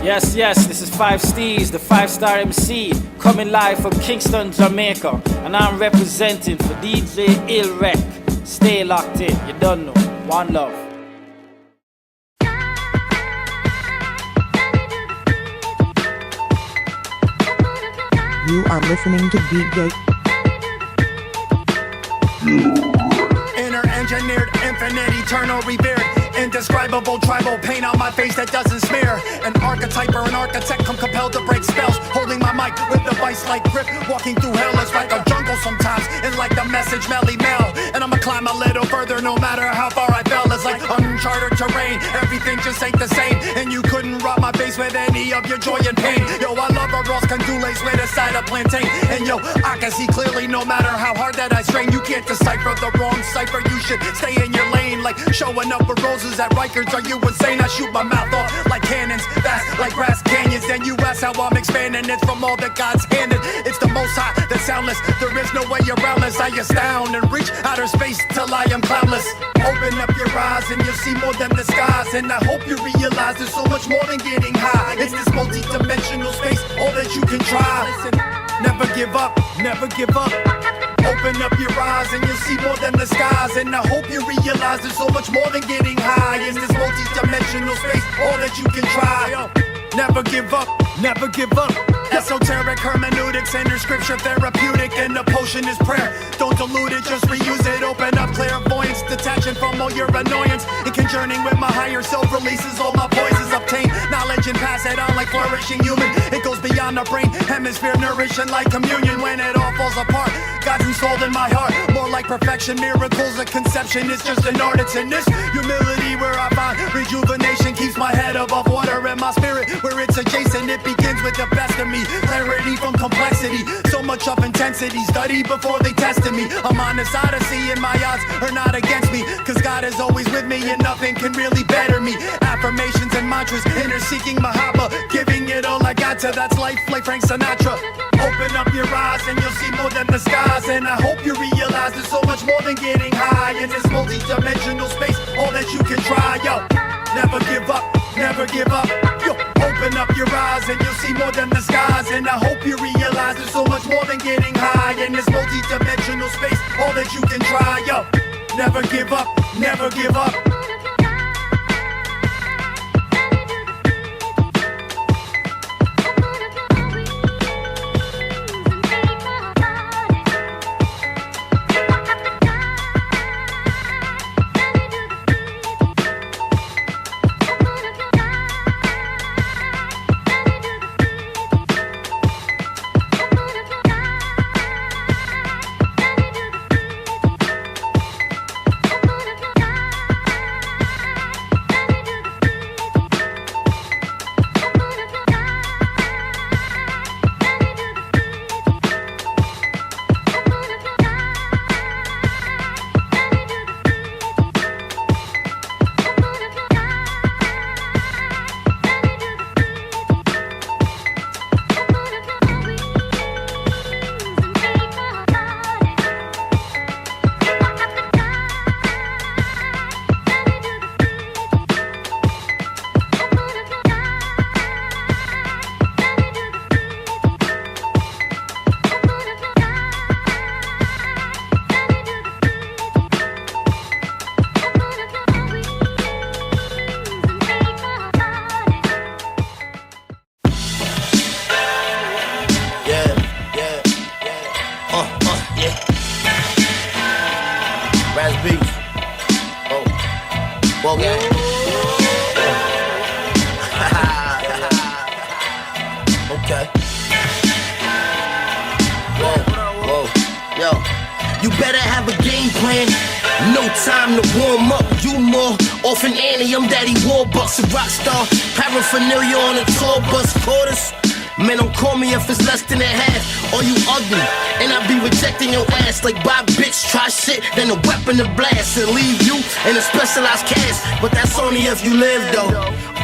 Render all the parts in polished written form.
Yes, this is Five Steez, the 5-star MC, coming live from Kingston, Jamaica, and I'm representing for DJ Illrec. Stay locked in, you don't know. One love. You are listening to DJ Inner-engineered, infinite, eternal, revered, indescribable tribal pain on my face that doesn't smear. An archetype or an architect, I'm compelled to break spells, holding my mic with a vice-like grip. Walking through hell is like a jungle sometimes, it's like the message Melly Mel. And I'ma climb a little further no matter how far I fell. It's like uncharted terrain, everything just ain't the same. And you couldn't rob my face with any of your joy and pain. Yo, I love a Ross Condoleezza with a side of plantain. And yo, I can see clearly no matter how hard that I strain. You can't decipher the wrong cipher, you should stay in your lane. Like showing up with roses at Rikers, are you insane? I shoot my mouth off like cannons, fast like grass canyons. Then you ask how I'm expanding, it's from all that God's handed. It's the most high, the soundless, there is no way around this. I astound and reach outer space till I am cloudless. Open up your eyes and you'll see more than the skies. And I hope you realize there's so much more than getting high. It's this multi-dimensional space, all that you can try. Listen, never give up, never give up. Open up your eyes and you'll see more than the skies. And I hope you realize there's so much more than getting high. In this multi-dimensional space, all that you can try. Never give up, never give up. Esoteric hermeneutics, inner scripture therapeutic, and the potion is prayer. Don't dilute it, just reuse it. Open up clairvoyance, detaching from all your annoyance. In conjourning with my higher self, releases all my poisons. Obtain knowledge and pass it on like flourishing human. It goes beyond the brain hemisphere, nourishing like communion. When it all falls apart, God's installed in my heart. More like perfection, miracles of conception. It's just an art, it's in this humility where I find rejuvenation. Keeps my head above water and my spirit where it's adjacent. It begins with the best of me, clarity from complexity. So much of intensity, study before they tested me. I'm on this odyssey and my odds are not against me, cause God is always with me and nothing can really better me. Affirmations and mantras, inner seeking Mahatma, giving it all I got to, that's life like Frank Sinatra. Open up your eyes and you'll see more than the skies. And I hope you realize there's so much more than getting high. In this multi-dimensional space, all that you can try. Yo, never give up, never give up. Yo, open up your eyes and you'll see more than the skies. And I hope you realize there's so much more than getting high. In this multi-dimensional space, all that you can try. Yo, never give up, never give up. Rockstar, paraphernalia on a tour bus, quarters. Man, don't call me if it's less than a half. Or you ugly, and I be rejecting your ass like Bob bitch. Try shit, then a weapon to blast and leave you in a specialized cast. But that's only if you live though.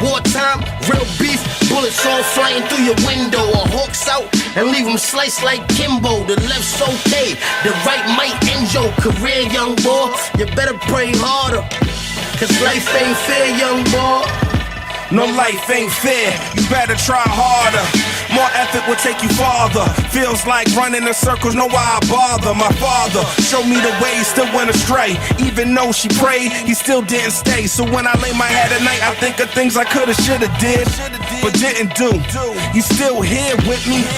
Wartime, real beef, bullets all flying through your window. Or hawks out and leave them sliced like Kimbo. The left's okay, the right might end your career, young boy. You better pray harder, cause life ain't fair, young boy. No life ain't fair, you better try harder. More effort will take you farther. Feels like running in circles, know why I bother. My father showed me the way, he still went astray. Even though she prayed, he still didn't stay. So when I lay my head at night, I think of things I coulda, shoulda did, but didn't do. You still here with me,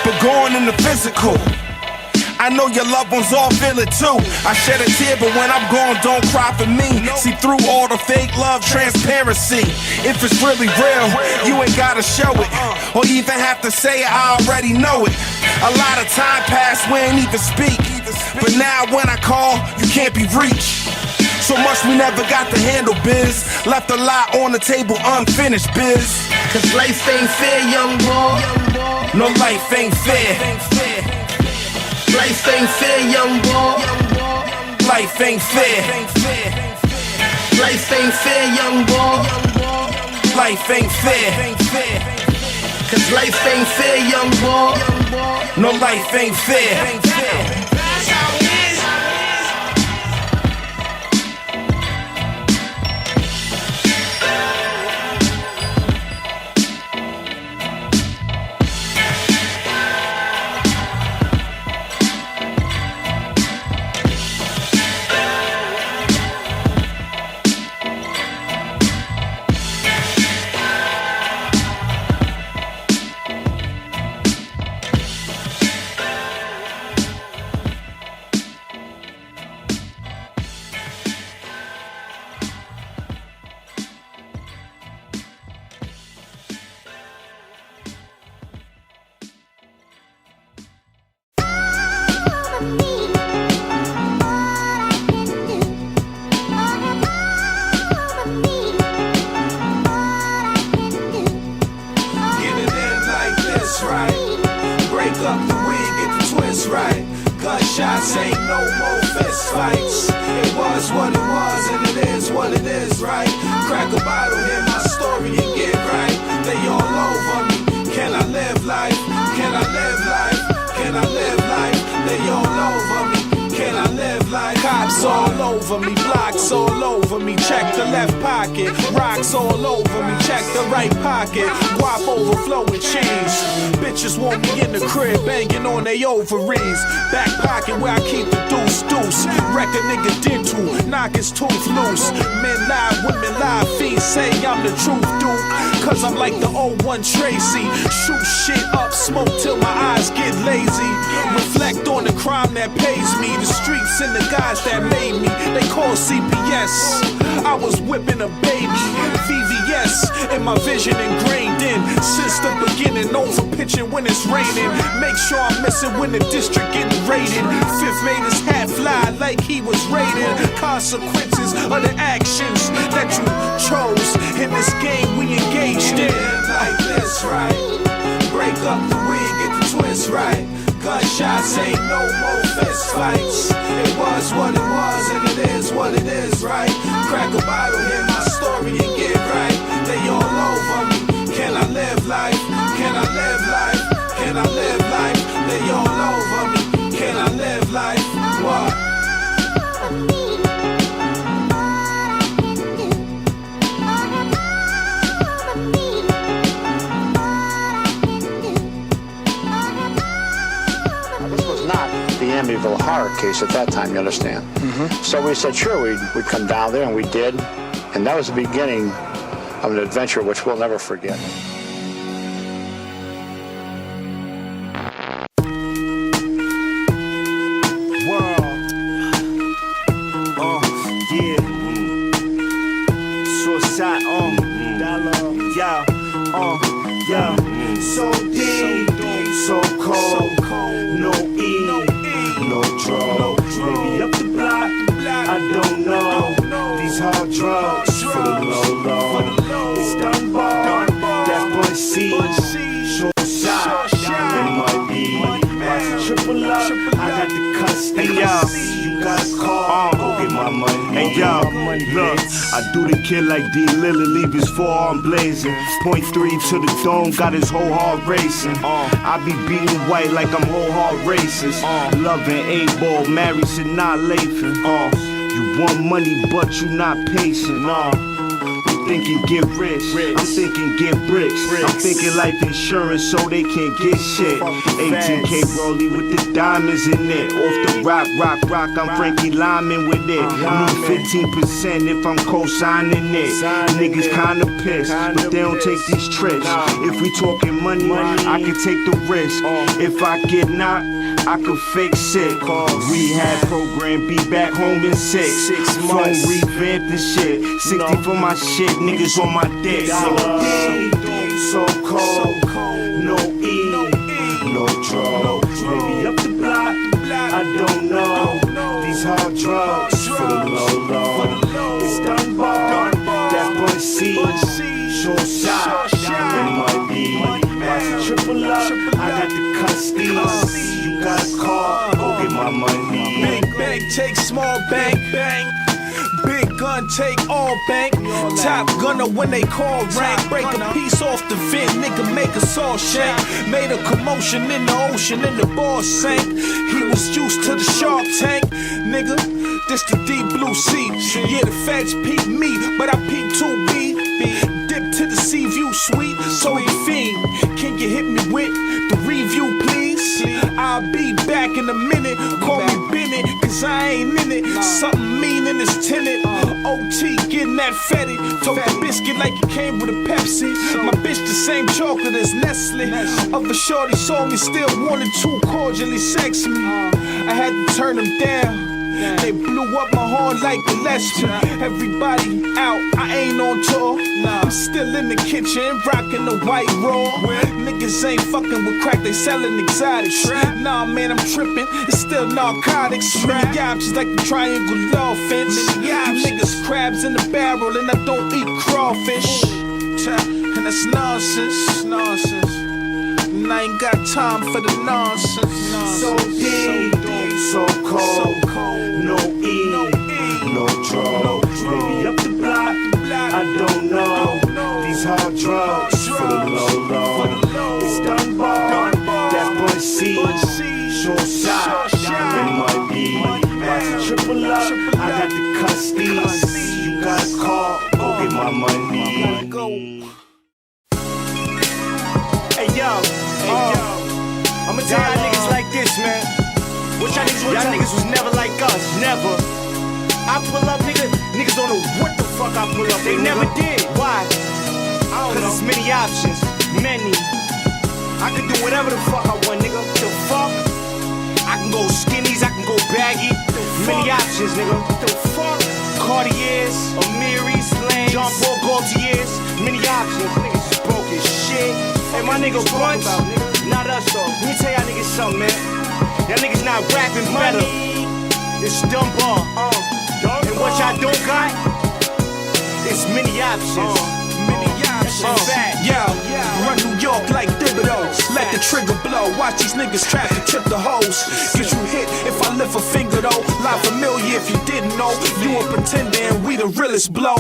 but going in the physical. I know your loved ones all feel it too. I shed a tear, but when I'm gone, don't cry for me. See through all the fake love, transparency. If it's really real, you ain't gotta show it, or even have to say it, I already know it. A lot of time passed, we ain't even speak. But now when I call, you can't be reached. So much we never got to handle, biz. Left a lot on the table, unfinished, biz. Cause life ain't fair, young boy. No, life ain't fair. Life ain't fair, young boy. Life ain't fair. Life ain't fair, young boy. Life ain't fair. Cause life ain't fair, young boy. No, life ain't fair. That's how it is. Gunshots ain't no more fist fights. It was what it was and it is what it is, right? Crack a bottle, hear my story and get right. They all over me. Can I live life? Can I live life? Can I live life? They all over me. Can I live life? Cops all over me, blocks all over me. Check the left pocket, rocks all over me. Check the right pocket, guap overflowing cheese. Bitches want me in the crib, banging on they ovaries. Back pocket where I keep the deuce. Wreck a nigga dental, knock his tooth loose. Men lie, women lie, fiends say I'm the truth, dude. Cause I'm like the 01 Tracy. Shoot shit up, smoke till my eyes get lazy. Reflect on the crime that pays me. The streets and the guys that made me, they call CPS. I was whipping a baby, VVS, and my vision ingrained in. Since the beginning, over pitching when it's raining. Make sure I'm missing when the district getting raided. Fifth made his hat fly like he was raided. Consequences of the actions that you chose. In this game we engaged in. Like this, right? Break up the wig, get the twist right. Gunshots ain't no more fist fights. It was what it was and it is what it is, right? Crack a bottle, hear my story and get right. They all over me. Can I live life? Can I live life? Can I live life? They all over me. Can I live life? What? Amityville horror case at that time, you understand? So we said, sure, we'd come down there, and we did. And that was the beginning of an adventure which we'll never forget. Suicide, yeah. So deep, so cold, no E, no drugs. Maybe up the block, I don't know. These hard drugs for the low. It's done bar, that's Bun C. Short shot, MIB. Watch triple up, I got the custody. You got a call, go get my money. Hey yo, look, I do the kid like D. Lily, leave his forearm blazing. .3 to the dome, got his whole heart racing. I be beating white like I'm whole heart racist. Loving A-ball, married shit not Lathan. You want money, but you not patient. thinking get rich. I'm thinking get bricks. I'm thinking life insurance so they can't get shit. 18K rollie with the diamonds in it. Off the rock, I'm Frankie Lyman with it. Need 15% if I'm co-signing it. Niggas kinda pissed, but they don't take these trips. If we talking money, I can take the risk. If I get knocked, I could fake sick. Rehab program, be back home in 6 months. Phone revamped and shit. 60 for my shit, niggas on my dick. So cold, no E, no drugs. Maybe up the block, I don't know. These hard drugs for the low. It's Dunbar, that boy C, short shot, it might be. Watch triple up, I got the custody. You got a car, go get my money. Big bank take small bank, bang. Big gun take all bank. Top gunner when they call rank. Break a piece off the vent, nigga make us all shake. Made a commotion in the ocean and the boss sank. He was used to the Shark Tank, nigga. This the deep blue sea. Yeah, the feds peep me, but I peep 2B. Dip to the sea view suite. So he fiend, can you hit me with the review, please? I'll be back in a minute. Call me Bennett, cause I ain't in it. Something mean in this tenant. OT getting that fatty. Told the biscuit like it came with a Pepsi. My bitch the same chocolate as Nestle. Other shorty saw me, still wanted to cordially sex me. I had to turn them down. They blew up my horn like Gillespie. Everybody out, I ain't on tour. I'm still in the kitchen, rocking the white raw. Niggas ain't fucking with crack, they selling exotics. Nah, man, I'm tripping, it's still narcotics. Many options like the triangle law fence. You niggas crabs in the barrel, and I don't eat crawfish. And that's nonsense. And I ain't got time for the nonsense. So deep, so cold, no E, no drugs. Maybe up the block, I don't know. These hard drugs for the low. It's Dunbar, that boy C, short shot, it might be. Watch triple up, I got the custody. You got a car, go get my money. Hey yo, I'ma tell y'all niggas like this, man. What y'all niggas was never like us, never. I pull up, niggas don't know what the fuck I pull up. They never did. Why? Cause it's many options, many. I can do whatever the fuck I want, nigga. The fuck? I can go skinnies, I can go baggy. Many options, nigga. The fuck? Cartiers, Amiris, Lanes, Jean Paul Gaultiers. Many options, niggas is broke as shit. Hey, my nigga Bunch, not us though. Let me tell y'all niggas something, man. Y'all niggas not rapping better. It's Dunbar. And what y'all don't got, it's many options. Run New York like Thibodeau. Let the trigger blow. Watch these niggas trap to tip the hose. Get you hit if I lift a finger though. Live familiar if you didn't know. You a pretender and we the realest blow.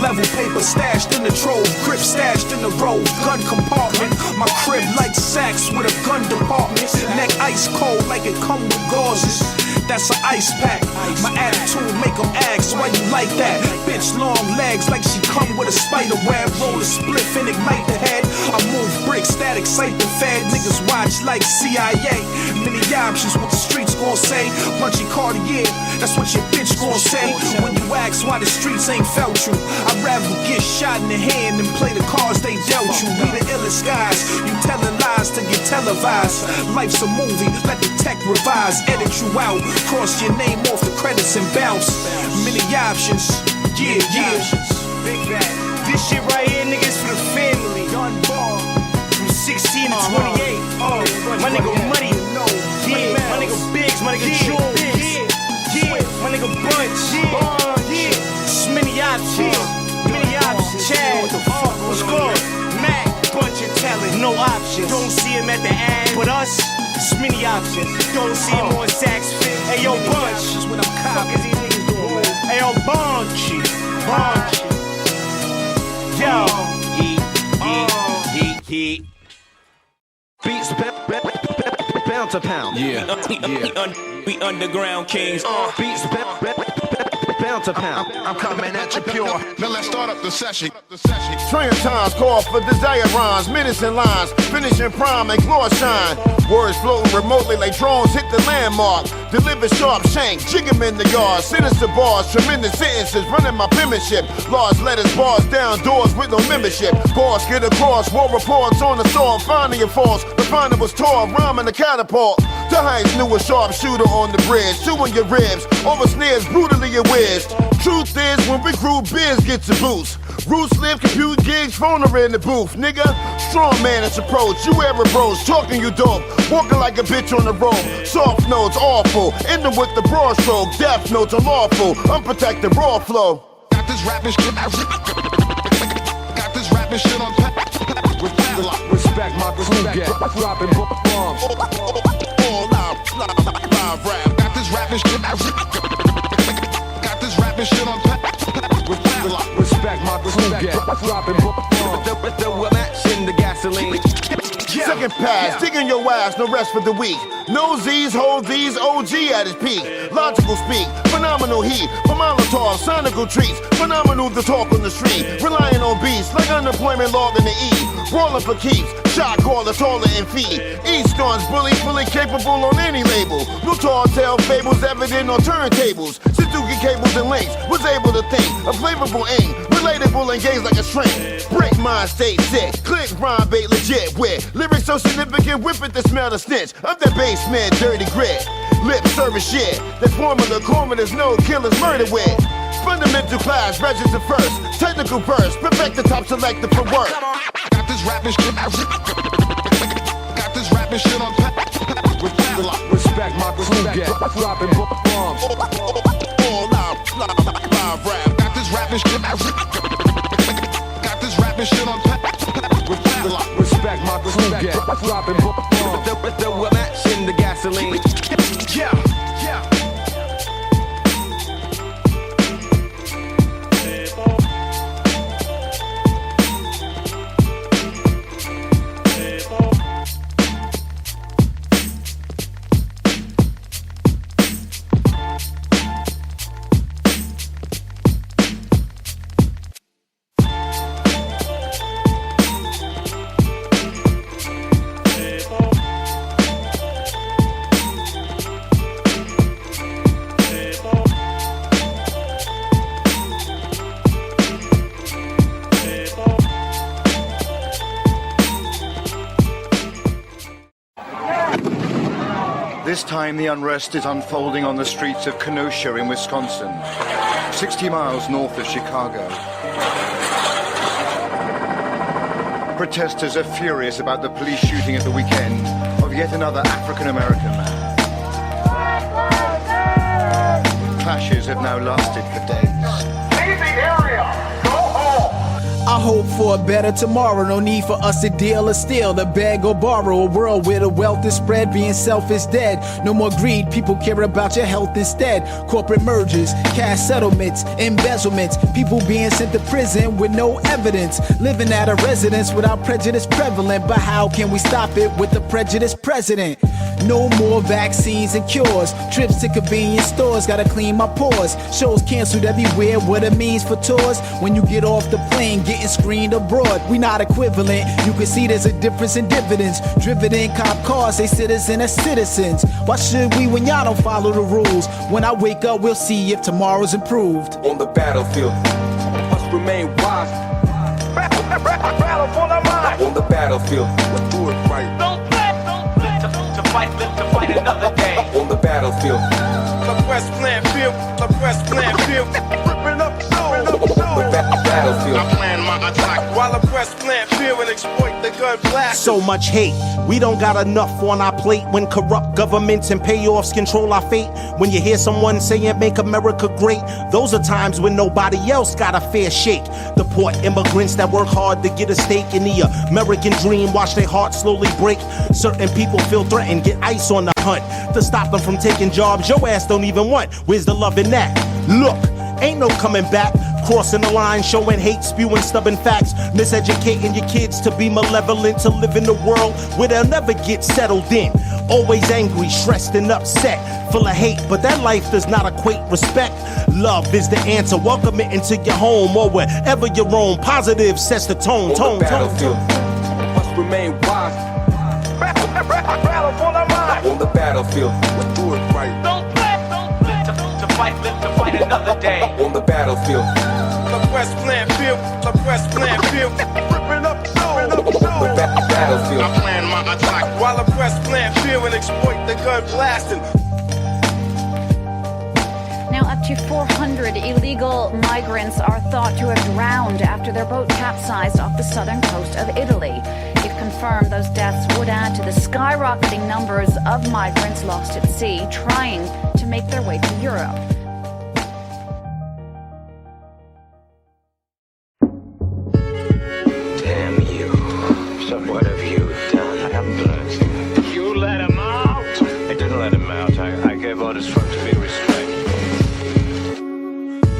Level paper stashed in the trove. Grip stashed in the road. Gun compartment. My crib like Saks with a gun department. Neck ice cold like it come with gauzes. That's an ice pack. My attitude make them ask why you like that. Bitch long legs like she come with a spider web. Roll a spliff and ignite the head. I move bricks, static, sight the fed. Niggas watch like CIA. Many options what the streets gon' say. Punchy Cartier, that's what your bitch gon' say. When you ask why the streets ain't felt you, I'd rather get shot in the hand than play the cards they dealt you. We the illest guys, you telling lies to get televised. Life's a movie, let the tech revise. Edit you out, cross your name off the credits and bounce. Many options, yeah. Big bag. This shit right here, niggas for the family. From 16 to 28. My nigga Money. Yeah. My nigga Biggs. My nigga Jules. Yeah. My nigga Bunch. Yeah. It's many options. Chad. What's good? Mac. Bunch and Talent. No options. Don't see him at the ad. But us, it's many options. Don't see him on Saks Fit. Hey yo, Bunch. What the fuck is these niggas doing, man? Hey yo, Bunch. Yo, beats pound to pound. Yeah. We underground kings. Beats Pound to pound. I'm coming at you pure. Now let's start up the session. Trillion times call for desire rhymes, minutes and lines, finishing prime and glory shine. Words floating remotely like drones hit the landmark. Deliver sharp shank, jig 'em in the yard. Sinister bars, tremendous sentences, running my penmanship. Large letters, bars down doors with no membership. Bars get across, war reports on the sword, finding your false. The finder was tall, rhyming the catapult. The Heights knew a sharpshooter on the bridge, chewing your ribs, over snares brutally your whiz. Truth is, when we grew, biz gets a boost. Roots live, compute gigs, phone are in the booth, nigga. Strong man, it's approach, you ever bros, talking you dope, walking like a bitch on the road. Soft notes, awful, ending with the broad stroke. Death notes, unlawful, unprotected raw flow. Got this rapping shit. Got this rapping shit on pat. With padlock. Respect my respect. Dropping bombs. All live rap. Got this rapping shit. Got this rapping shit on pat. With padlock. Respect my respect. Dropping bombs. The match in the gasoline. Second pass, digging your ass, no rest for the weak. No Z's, hold these, OG at its peak. Logical speak, phenomenal heat. For Molotov, sonical treats. Phenomenal to talk on the street. Relying on beats, like unemployment law in the E. Brawling for keeps, shot caller, taller in feet. Eastern's bully, fully capable on any label. No tall tale fables evident on turntables. Suzuki cables and links, was able to think. A flavorful ink, relatable and gaze like a shrink. Break mind, stay sick. Click rhyme bait legit with lyrics so significant, whip it to smell the stench of the basement, dirty grit. Lip service shit, that formula there's no killers murder with. Fundamental class, register first. Technical verse, perfect the top selector for work. Got this rapping shit. Got this rapping shit on pat. With padlock. Respect my respect. Dropping bombs. All live rap. Got this rapping shit. Got this rapping shit on pat. With padlock. Respect my respect. Dropping bombs. The match in the gasoline. Yeah. This time the unrest is unfolding on the streets of Kenosha in Wisconsin, 60 miles north of Chicago. Protesters are furious about the police shooting at the weekend of yet another African-American man. Clashes have now lasted for days. Leave the area! Go home! I hope for a better tomorrow, no need for us to deal or steal, to beg or borrow. A world where the wealth is spread, being self is dead. No more greed, people care about your health instead. Corporate mergers, cash settlements, embezzlements, people being sent to prison with no evidence. Living at a residence without prejudice prevalent, but how can we stop it with the prejudiced president? No more vaccines and cures, trips to convenience stores, gotta clean my pores. Shows canceled everywhere, what it means for tours. When you get off the plane, getting screened abroad, we not equivalent. You can see there's a difference in dividends. Driven in cop cars, they citizen as citizens. Why should we when y'all don't follow the rules? When I wake up, we'll see if tomorrow's improved. On the battlefield, must remain wise. Battle for the mind! On the battlefield, let's do it right. Don't live to fight another day. On the battlefield, the West Plan field, ripping up on the battlefield. I plan my attack while the West Plan field and exploit the gun blast. So much hate, we don't got enough on our plate. When corrupt governments and payoffs control our fate. When you hear someone saying make America great, those are times when nobody else got a fair shake. Deport immigrants that work hard to get a stake in the American dream, watch their hearts slowly break. Certain people feel threatened, get ice on the hunt to stop them from taking jobs your ass don't even want. Where's the love in that? Look, ain't no coming back. Crossing the line, showing hate, spewing stubborn facts, miseducating your kids to be malevolent, to live in a world where they'll never get settled in. Always angry, stressed and upset, full of hate, but that life does not equate respect. Love is the answer. Welcome it into your home or wherever you roam. Positive sets the tone. On the battlefield, must remain wise. On the battlefield, let's do it right. Don't live to fight another day. On the battlefield, the West Plan field, ripping up the battlefield. I plan my attack while the West Plan field and exploit the gun blasting. Now, up to 400 illegal migrants are thought to have drowned after their boat capsized off the southern coast of Italy. If confirmed, those deaths would add to the skyrocketing numbers of migrants lost at sea trying to make their way to Europe. Damn you. So what have you done? I haven't done anything. You let him out? I didn't let him out. I gave orders for him to be restrained.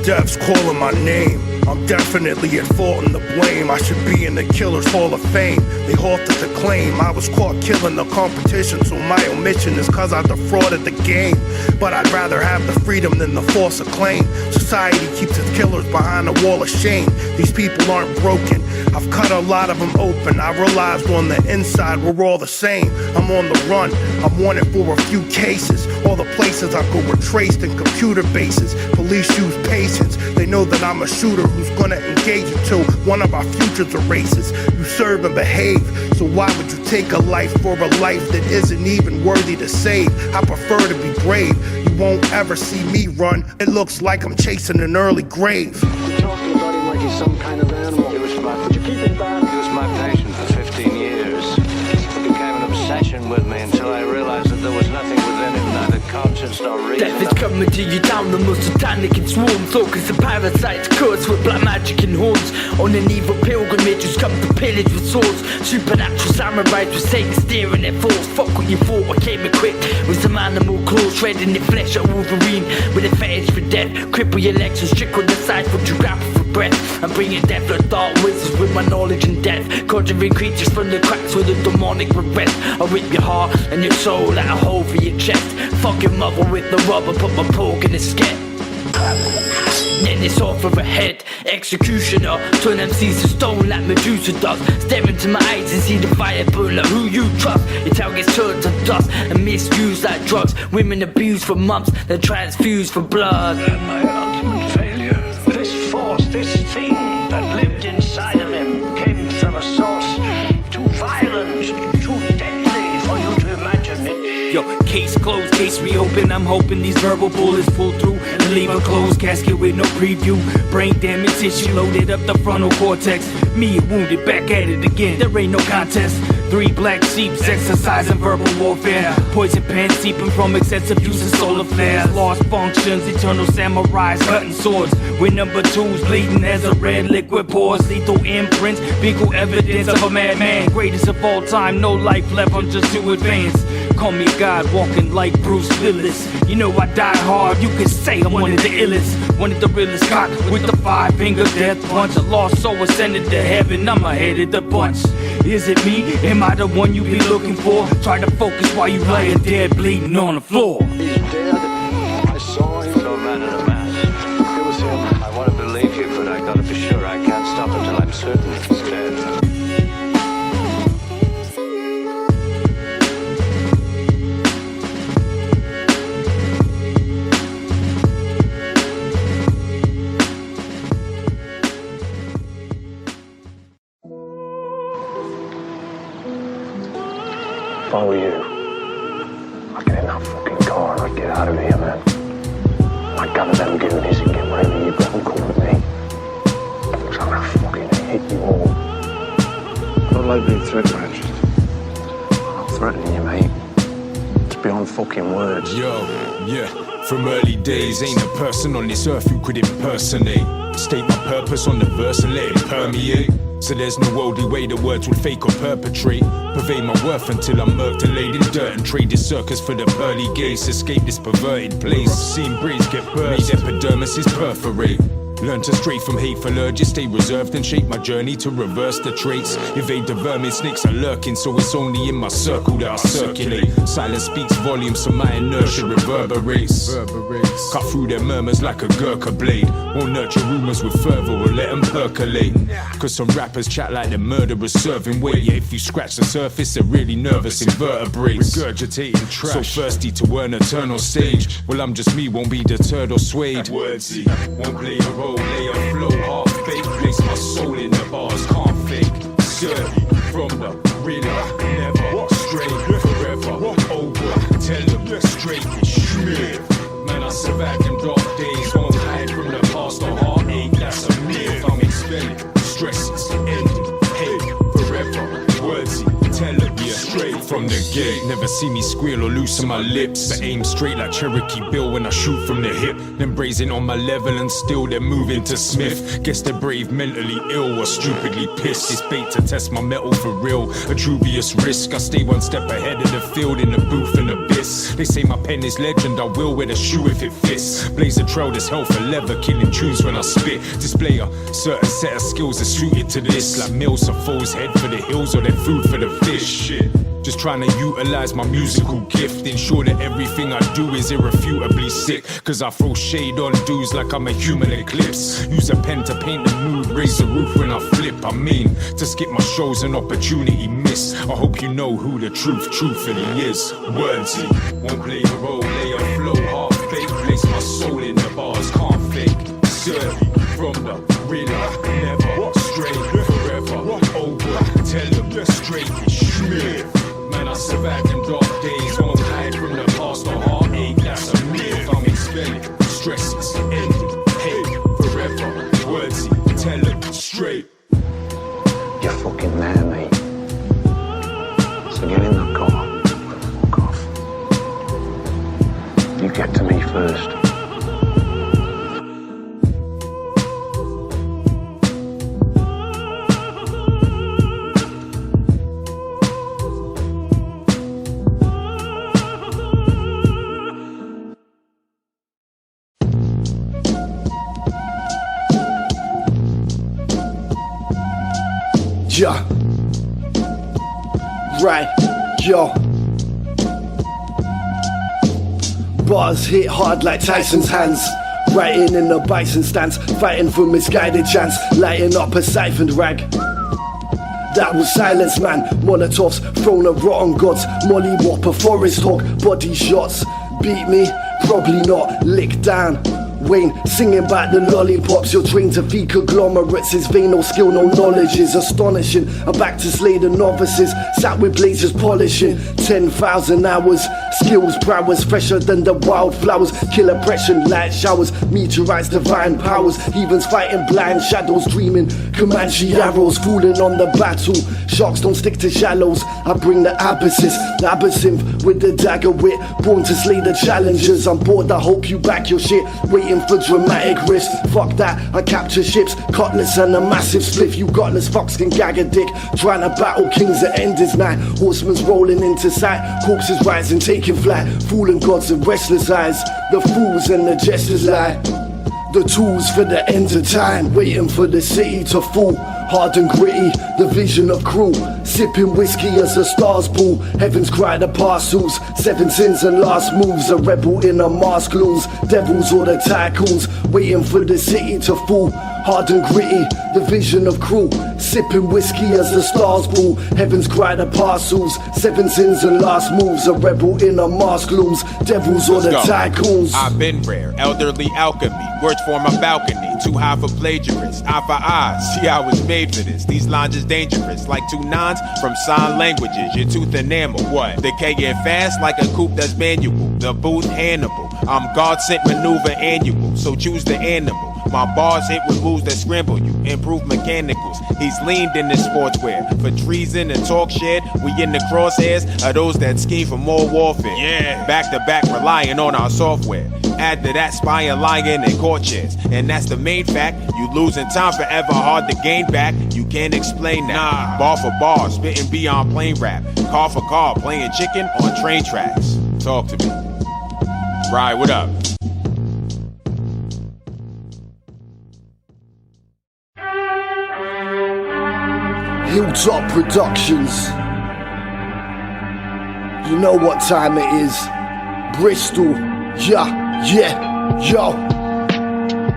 Dev's calling my name. I'm definitely at fault and the blame. I should be in the Killers Hall of Fame. They halted the claim. I was caught killing the competition, so my omission is cause I defrauded the game. But I'd rather have the freedom than the false acclaim. Society keeps its killers behind a wall of shame. These people aren't broken. I've cut a lot of them open. I realized on the inside we're all the same. I'm on the run. I'm wanted for a few cases. All the places I go were traced in computer bases. Police use patience. They know that I'm a shooter who's gonna engage until one of our futures erases. You serve and behave, so why would you take a life for a life that isn't even worthy to save? I prefer to be brave. You won't ever see me run. It looks like I'm chasing an early grave. You're talking about him like he's some kind of animal. He was my patient for 15 years. It became an obsession with me until I realized that there was nothing within him, neither conscience nor reason. Death is coming to you down the most satanic and swarm. Focus the parasites, cursed with black magic and horns. On an evil pilgrimage who's come to pillage with swords. Supernatural samurais with Satan steering their force. Fuck what you thought, I came equipped with some animal claws, shredding their flesh at Wolverine with a fetish for death. Cripple your legs and trickle the side for you grab for breath. I'm bringing death to dark wizards with my knowledge and death. Conjuring creatures from the cracks with a demonic regret. I'll rip your heart and your soul out a hole for your chest. Fuck your mother with the rubber, put my pork in the sket. Then it's off for a head. Executioner, turn MCs to stone like Medusa does. Stare into my eyes and see the fire burn like who you trust. Your town gets turned to dust and misused like drugs. Women abused for months, then transfused for blood. And my ultimate failure, this force, this thing that lived inside of him came from a source too violent, too deadly for you to imagine it. Yo, case closed, case reopened. I'm hoping these verbal bullets pull through and leave a closed casket with no preview. Brain damage tissue loaded up the frontal cortex. Me wounded, back at it again. There ain't no contest. 3 black sheeps exercising verbal warfare. Poison pen seeping from excessive use of solar flares. Lost functions, eternal samurais cutting swords. With number 2s bleeding as a red liquid pours. Lethal imprints, legal evidence of a madman. Greatest of all time, no life left, I'm just too advanced. Call me God walking like Bruce Willis. You know I die hard, you could say I'm one of the illest. One of the realest, cock with the 5-finger death punch. A lost soul ascended to heaven, I'm ahead of the bunch. Is it me? Am I the one you be looking for? Try to focus while you laying dead bleeding on the floor. He's dead. I saw him. No man in a mask. It was him. I want to believe you, but I gotta be sure. I can't stop until I'm certain he's dead. If I were you, I'd get in that fucking car and I'd get out of here, man. I'd gather them goonies and get wherever you go and come with me. Because I'm gonna fucking hit you all. I don't like being threatened, Richard. I'm not threatening you, mate. It's beyond fucking words. Yo, yeah. From early days, ain't a person on this earth who could impersonate. State my purpose on the verse and let it permeate. So there's no worldly way the words will fake or perpetrate. Pervade my worth until I'm murked and laid in dirt. And trade this circus for the pearly gates. Escape this perverted place. Seen breeze get burst, epidermis is perforate. Learn to stray from hateful urges, stay reserved and shape my journey to reverse the traits. Evade the vermin, snakes are lurking, so it's only in my circle that I circulate. Silence speaks volumes, so my inertia reverberates. Cut through their murmurs like a Gurkha blade. Won't nurture rumors with fervor, or let them percolate. Cause some rappers chat like they're murderers serving weight. Yeah, if you scratch the surface, they're really nervous invertebrates. Regurgitating trash, so thirsty to earn eternal stage. Well, I'm just me, won't be deterred or swayed. Wordsy, won't play a role, lay a flow, half fake. Place my soul in the bars, can't fake. Sturdy, from the real, never stray. Forever, over, tell them straight, smooth. Man, I survived them dark days, won't hide from the past or heartache. That's a myth, I'm expelling. Stress is ending, hey, forever. Wordsy, tell them straight from the gate. Never see me squeal or loosen my lips, but aim straight like Cherokee Bill when I shoot from the hip. Then brazen on my level and still they're moving to Smith. Guess they're brave, mentally ill or stupidly pissed. It's bait to test my metal for real, a dubious risk. I stay one step ahead of the field in the booth and abyss. They say my pen is legend, I will wear the shoe if it fits. Blaze a trail that's hell for leather, killing tunes when I spit. Display a certain set of skills that's suited to this, like meals or foes head for the hills or their food for the fish. Shit. Just trying to utilize my musical gift, ensure that everything I do is irrefutably sick. Cause I throw shade on dudes like I'm a human eclipse. Use a pen to paint the mood, raise the roof when I flip. I mean, to skip my show's an opportunity miss. I hope you know who the truth truthfully is. Wordsy, won't play a role, lay a flow, half fake. Place my soul in the bars, can't fake. Sturdy, from the real, never stray. Forever, over, tell them straight, smooth. Man, I survived them dark days, won't hide from the past or heartache. That's a myth, I'm expelling. Stress is ending, hey, forever. Wordsy, tell them straight. You're fucking there, mate. So get in the car and fuck off. You get to me first. Yeah. Right, yo. Bars hit hard like Tyson's hands. Writing in the bison stance, fighting for misguided chance, lighting up a siphoned rag. That was silence, man. Molotovs thrown at rotten gods. Molly Whopper, forest hog, body shots. Beat me? Probably not. Lick down. Wayne singing about the lollipops. You're trained to feed conglomerates. His vein, no skill, no knowledge is astonishing. I'm back to slay the novices. Sat with blazers polishing 10,000 hours. Skills, prowess, fresher than the wildflowers. Kill oppression, light showers. Meteorize divine powers. Heathens fighting blind shadows. Dreaming Comanche arrows. Fooling on the battle. Sharks don't stick to shallows. I bring the abysses. The abyssinth with the dagger wit. Born to slay the challengers. I'm bored, I hope you back your shit. Waiting for dramatic risk. Fuck that, I capture ships. Cutlass and a massive spliff. You gutless fucks can gag a dick. Trying to battle kings at enders night. Horsemen's rolling into sight. Corpses rising, taking flight. Fooling gods and restless eyes. The fools and the jesters lie. The tools for the end of time. Waiting for the city to fall. Hard and gritty, the vision of crew. Sipping whiskey as the stars pull. Heavens cry the parcels. 7 sins and last moves. A rebel in a mask looms. Devils or the tycoons. Waiting for the city to fall. Hard and gritty, the vision of crew. Sipping whiskey as the stars pull. Heavens cry the parcels. 7 sins and last moves. A rebel in a mask looms. Devils or the tycoons. I've been rare, elderly alchemy. Words form a balcony. Too high for plagiarists. Eye for eye, see I was made for this. These lines is dangerous, like 2 nines from sign languages. Your tooth enamel, what? Decaying fast like a coupe that's manual. The booth Hannibal. I'm God sent maneuver annual, so choose the animal. My bars hit with moves that scramble you, improve mechanicals. He's leaned in this sportswear for treason and talk shit. We in the crosshairs of those that scheme for more warfare. Yeah, back to back relying on our software. Add to that spying, lying, and court chairs. And that's the main fact. You losing time forever, hard to gain back. You can't explain that. Nah. Bar for bar, spitting beyond plain rap. Car for car, playing chicken on train tracks. Talk to me. Ride, what up? Hilltop Productions. You know what time it is. Bristol, yeah, yo.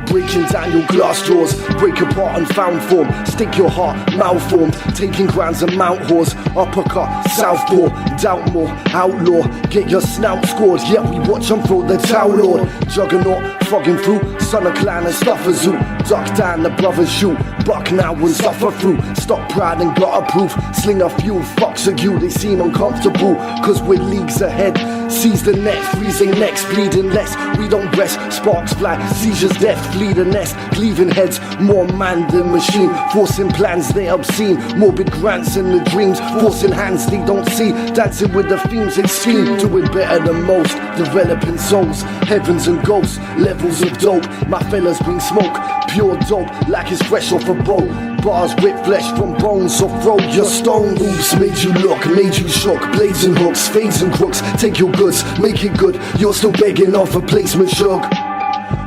Breaking down your glass doors, break apart and found form. Stick your heart, malformed, taking grounds and mount whores. Uppercut, southpaw, doubt more, outlaw. Get your snout scored, yeah, we watch them throw the towel lord. Juggernaut, frogging through, son of clan and stuff a zoo. Duck down, the brothers shoot, buck now and suffer through. Stop pride and got a proof, sling a few fucks at you. They seem uncomfortable, cause we're leagues ahead. Seize the net, freezing necks, bleeding less. We don't rest, sparks fly, seizures death, flee the nest. Cleaving heads, more man than machine. Forcing plans, they obscene. Morbid grants in the dreams, forcing hands they don't see. Dancing with the themes, they scheme. Doing better than most, developing souls. Heavens and ghosts, levels of dope. My fellas bring smoke, pure dope, like it's fresh off a boat. Bars with flesh from bones, so throw your stone. Oops, made you look, made you shook. Blades and hooks, fades and crooks. Take your goods, make it good. You're still begging off a placement shook.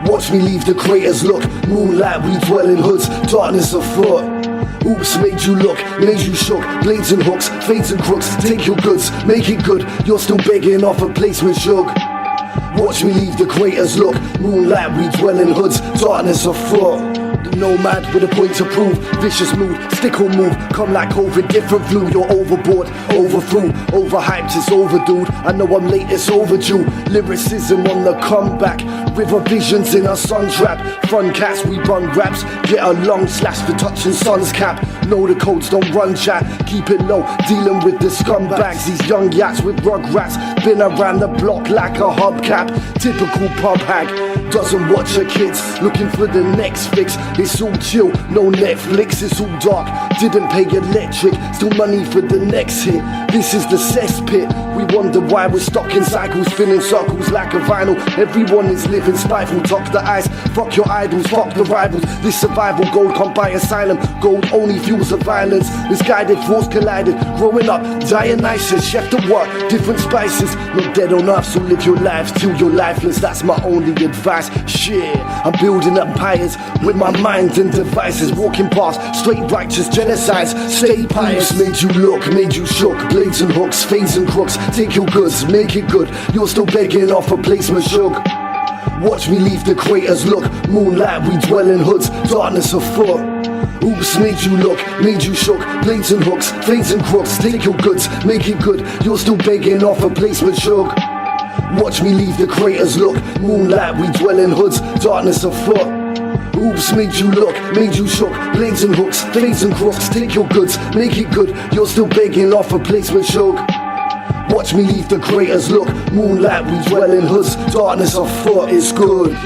Watch me leave the craters look. Moonlight, we dwell in hoods. Darkness afoot. Oops, made you look, made you shook. Blades and hooks, fades and crooks. Take your goods, make it good. You're still begging off a placement shook. Watch me leave the craters look. Moonlight, we dwell in hoods. Darkness afoot. The nomad with a point to prove. Vicious mood, stick or move. Come like COVID, different flu. You're overboard, overthrew. Overhyped, it's overdue. I know I'm late, it's overdue. Lyricism on the comeback. River visions in a sun trap. Fun cats, we bun raps. Get a long slash for touching sun's cap. Know the codes, don't run chat. Keep it low, dealing with the scumbags. These young yats with rugrats. Been around the block like a hubcap. Typical pub hag. Doesn't watch her kids, looking for the next fix. It's all chill, no Netflix, it's all dark. Didn't pay electric, still money for the next hit. This is the cesspit. We wonder why we're stuck in cycles, spinning circles like a vinyl. Everyone is living spiteful, top the ice. Fuck your idols, fuck the rivals. This survival gold can't buy asylum. Gold only fuels the violence. Misguided thoughts collided. Growing up, Dionysus, chef to work, different spices. Not dead on earth, so live your lives till you're lifeless. That's my only advice. Shit, I'm building empires with my mind and devices. Walking past straight righteous genocides. Stay pious. Made you look, made you shook. Blades and hooks, fades and crooks. Take your goods, make it good. You're still begging off a placement shook. Watch me leave the craters look. Moonlight, we dwell in hoods. Darkness afoot. Oops, made you look, made you shook. Blades and hooks, fades and crooks. Take your goods, make it good. You're still begging off a placement shook. Watch me leave the craters look. Moonlight, we dwell in hoods. Darkness afoot. Oops, made you look, made you shook. Blades and hooks, fades and crooks. Take your goods, make it good. You're still begging off a placement shook. Watch me leave the craters look. Moonlight, we dwell in hoods. Darkness afoot is good.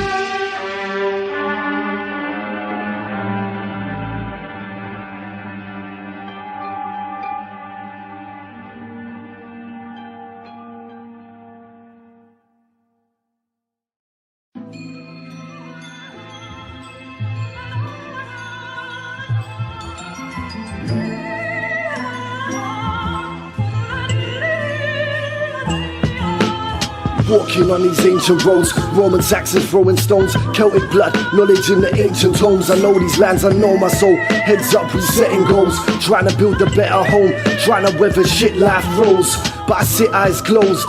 Walking on these ancient roads, Roman Saxons throwing stones, Celtic blood, knowledge in the ancient tomes. I know these lands, I know my soul. Heads up, resetting goals, trying to build a better home, trying to weather shit life throws. But I sit eyes closed,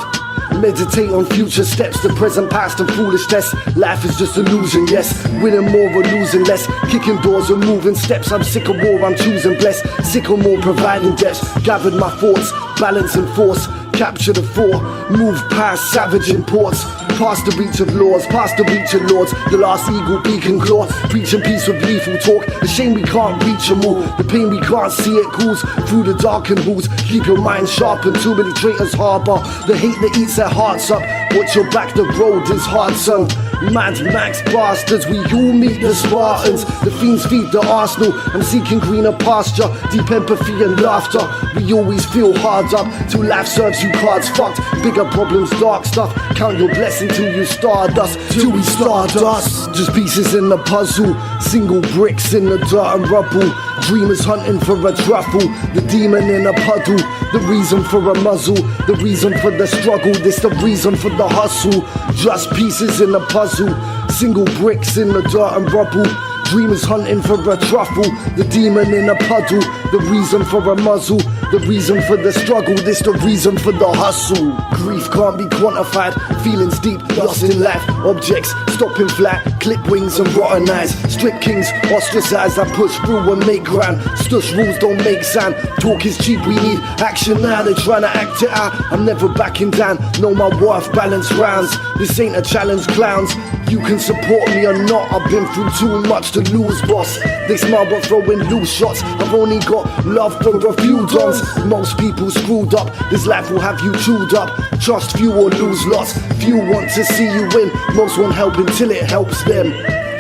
meditate on future steps, the present, past and foolish tests. Life is just illusion, yes, winning more or losing less. Kicking doors or moving steps, I'm sick of war, I'm choosing blessed. Sick of more providing depths, gathered my thoughts, balance and force. Capture the four, move past savage imports. Past the reach of laws, past the reach of lords. The last eagle, beak and claw, preaching peace with lethal talk. The shame we can't reach them all, the pain we can't see it cools through the darkened halls. Keep your mind sharp and too many traitors harbour the hate that eats their hearts up. Watch your back, the road is hard, son. Mad Max bastards, we all meet the Spartans. The fiends feed the arsenal, I'm seeking greener pasture. Deep empathy and laughter, we always feel hard up till life serves you cards fucked. Bigger problems, dark stuff, count your blessing till you stardust. Till we stardust, just pieces in the puzzle. Single bricks in the dirt and rubble. Dreamers hunting for a truffle. The demon in a puddle, the reason for a muzzle. The reason for the struggle, this the reason for the hustle. Just pieces in the puzzle. Single bricks in the dirt and rubble. Dreamers hunting for a truffle, the demon in a puddle, the reason for a muzzle, the reason for the struggle, this the reason for the hustle. Grief can't be quantified, feelings deep, lost in life, objects stopping flat, clip wings and rotten eyes, strip kings, ostracized, I push through and make ground, stush rules don't make sound, talk is cheap, we need action now, they're trying to act it out, I'm never backing down, know my worth, balance rounds, this ain't a challenge, clowns, you can support me or not, I've been through too much to lose, boss. They smile but throwing loose shots, I've only got love for a few dons. Most people screwed up, this life will have you chewed up. Trust few or lose lots, few want to see you win, most won't help until it helps them.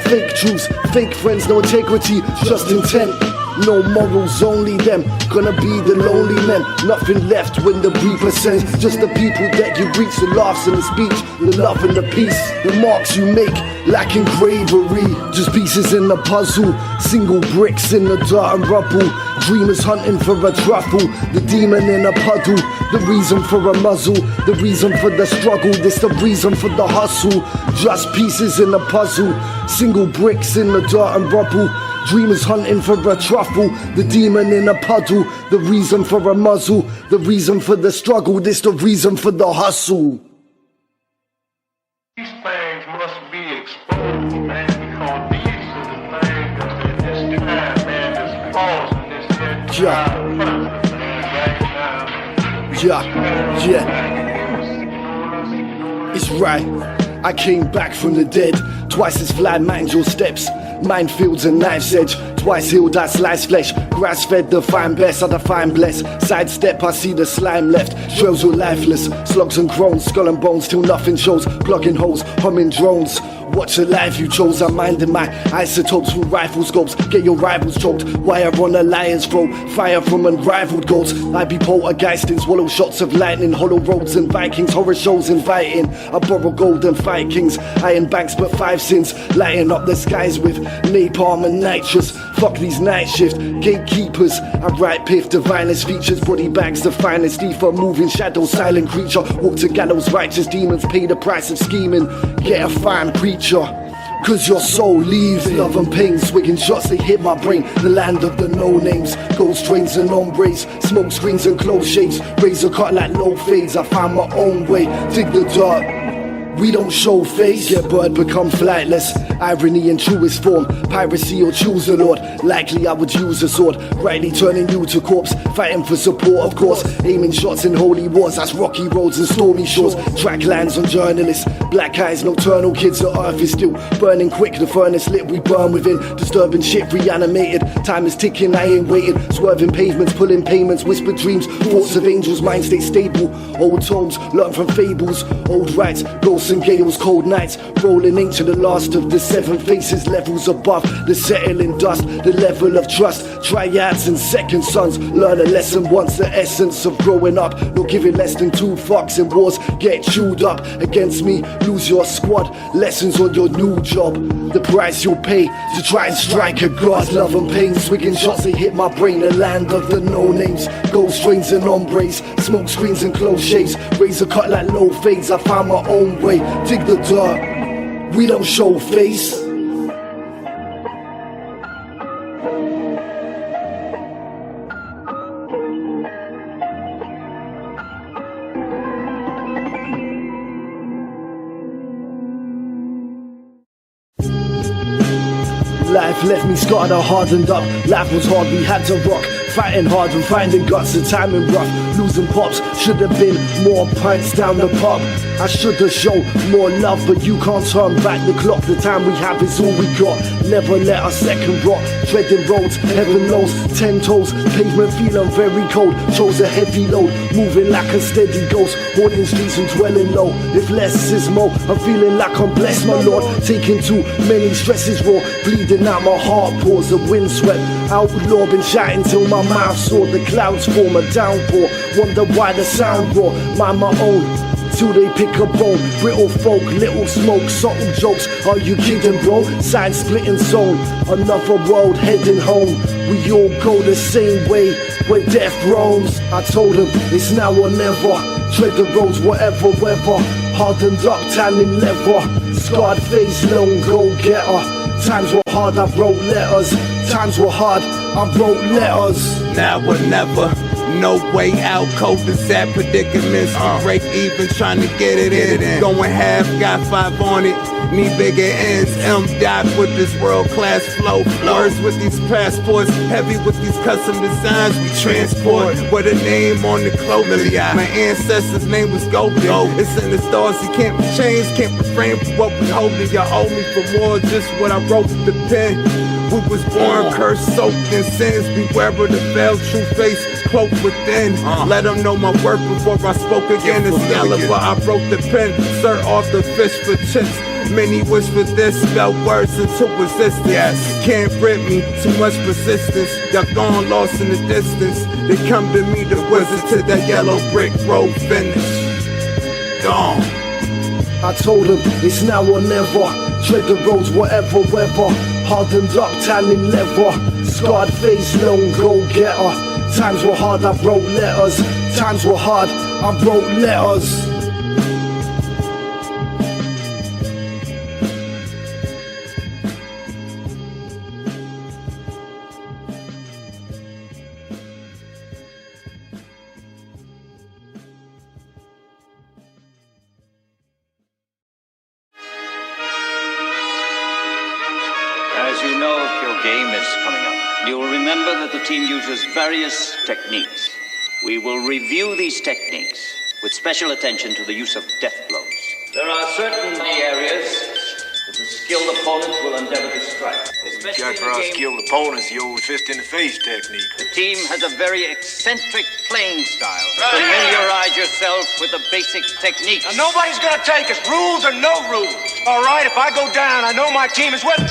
Fake truths, fake friends, no integrity, just intent. No morals, only them. Gonna be the lonely men. Nothing left when the reaper sends. Just the people that you reach, the laughs and the speech, the love and the peace, the marks you make, lacking bravery. Just pieces in the puzzle, single bricks in the dirt and rubble. Dreamers hunting for a truffle, the demon in a puddle, the reason for a muzzle, the reason for the struggle, this the reason for the hustle. Just pieces in the puzzle, single bricks in the dirt and rubble. Dreamers hunting for a truffle, the demon in a puddle, the reason for a muzzle, the reason for the struggle, this the reason for the hustle. These things must be exposed, man, because these are the things that in this time, man, that's causing this It's right. I came back from the dead, twice as flat, mind your steps. Minefields and knife's edge, twice healed, I slice flesh. Grass fed, define best, I define bless. Sidestep, I see the slime left. Trails were lifeless, slugs and crones, skull and bones till nothing shows. Plugging holes, humming drones. Watch the life you chose, I'm minding my isotopes through rifle scopes. Get your rivals choked, wire on a lion's throat. Fire from unrivaled goats. I be poltergeist and swallow shots of lightning. Hollow roads and Vikings, horror shows inviting. I borrow gold and fight kings. Iron banks but 5 sins. Lighting up the skies with napalm and nitrous. Fuck these night shift gatekeepers. I write piff, divinest features. Body bags, the finest ether. Moving shadow, silent creature. Walk to gallows, righteous demons. Pay the price of scheming. Get a fine preacher. Cause your soul leaves. Love and pain, swigging shots, they hit my brain. The land of the no-names, ghost trains and hombres, smoke screens and close shades, razor cut like low fades. I find my own way, dig the dirt. We don't show face, get bird, become flightless. Irony in truest form, piracy or choose a lord. Likely I would use a sword, rightly turning you to corpse. Fighting for support, of course, aiming shots in holy wars. That's rocky roads and stormy shores. Track lines on journalists, black eyes, nocturnal kids. The earth is still burning quick, the furnace lit, we burn within. Disturbing shit reanimated, time is ticking, I ain't waiting. Swerving pavements, pulling payments, whispered dreams, thoughts of angels, mind stay stable. Old tomes, learn from fables, old rights, ghosts and gales, cold nights, rolling into the last of the 7 faces, levels above the settling dust, the level of trust, triads and second sons. Learn a lesson once, the essence of growing up, not giving less than 2 fucks in wars. Get chewed up against me, lose your squad, lessons on your new job, the price you'll pay to try and strike a god. Love and pain, swigging shots, they hit my brain. The land of the no-names, ghost trains and hombres, smoke screens and close shades, razor cut like low fades. I found my own way, dig the dirt, we don't show face. Life left me scarred or hardened up. Life was hard, we had to rock. Fighting hard and finding guts, the timing rough. Losing pops, should have been more pints down the pub. I should have shown more love, but you can't turn back the clock. The time we have is all we got. Never let a second rot. Treading roads, heaven knows, 10 toes. Pavement feeling very cold. Chose a heavy load, moving like a steady ghost. Haunting streets and dwelling low. If less is more, I'm feeling like I'm blessed, my lord. Taking too many stresses raw, bleeding out my heart pours. The wind swept, outlaw, been shouting till my mouth saw the clouds form a downpour. Wonder why the sound roar, mind my own till they pick a bone. Brittle folk, little smoke, subtle jokes. Are you kidding, bro? Side splitting zone, another world heading home. We all go the same way where death roams. I told him it's now or never. Tread the roads, whatever weather. Hardened up, tanning leather, scarred face, long go-getter. Times were hard, I wrote letters. Times were hard, I wrote letters. Now or never, no way out, cold to sad predicaments. Break even, trying to get it in. Going half, got 5 on it. Need bigger ends. Died with this world-class flow. Words with these passports, heavy with these custom designs. We transport with a name on the cloak. My ancestors' name was Golden. It's in the stars, it can't be changed. Can't refrain from what we holding. Y'all owe me for more, just what I wrote with the pen. We was born cursed, soaked in sins. Beware of the veiled true face cloaked within. Let them know my work before I spoke again. Excalibur, I broke the pen. Sir off the fish for chips. Many wish for this, spell words into resistance. Can't rip me, too much persistence. Y'all gone lost in the distance. They come to me, the wizard, to that yellow brick road finish. Gone. I told him it's now or never. Tread the roads, whatever weather. Hardened up, tanning leather. Scarred face, long go-getter. Times were hard, I wrote letters. Times were hard, I wrote letters. As you know, your game is coming up. You will remember that the team uses various techniques. We will review these techniques with special attention to the use of death blows. There are certain areas that the skilled opponents will endeavor to strike. Jack for our skilled opponents, the old fist in the face technique. The team has a very eccentric playing style. Familiarize yourself with the basic techniques. Now, nobody's gonna take us, rules or no rules. All right, if I go down, I know my team is with me.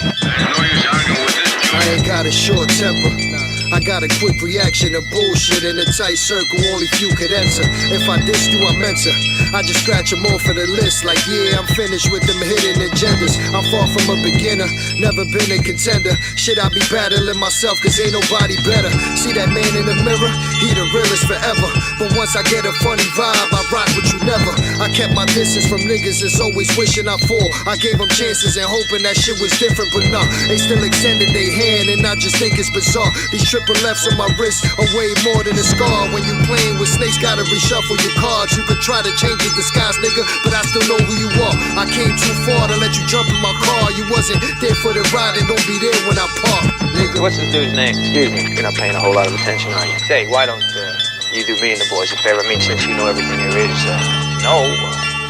I ain't got a short temper. I got a quick reaction to bullshit in a tight circle only few could enter. If I dissed you, I meant to. I just scratch them off of the list like, yeah, I'm finished with them hidden agendas. I'm far from a beginner, never been a contender. Shit, I be battling myself cause ain't nobody better. See that man in the mirror? He the realest forever. But once I get a funny vibe, I rock with you never. I kept my distance from niggas that's always wishing I fall. I gave them chances and hoping that shit was different, but nah, they still extended their hand and I just think it's bizarre. These triple F's on my wrist are way more than a scar. When you playing with snakes, gotta reshuffle your cards. You could try to change your disguise, nigga, but I still know who you are. I came too far to let you jump in my car. You wasn't there for the ride and don't be there when I park, nigga. What's this dude's name? Excuse me, you're not paying a whole lot of attention, are you? Say, why don't you do me and the boys a favor? I mean, since you know everything there is,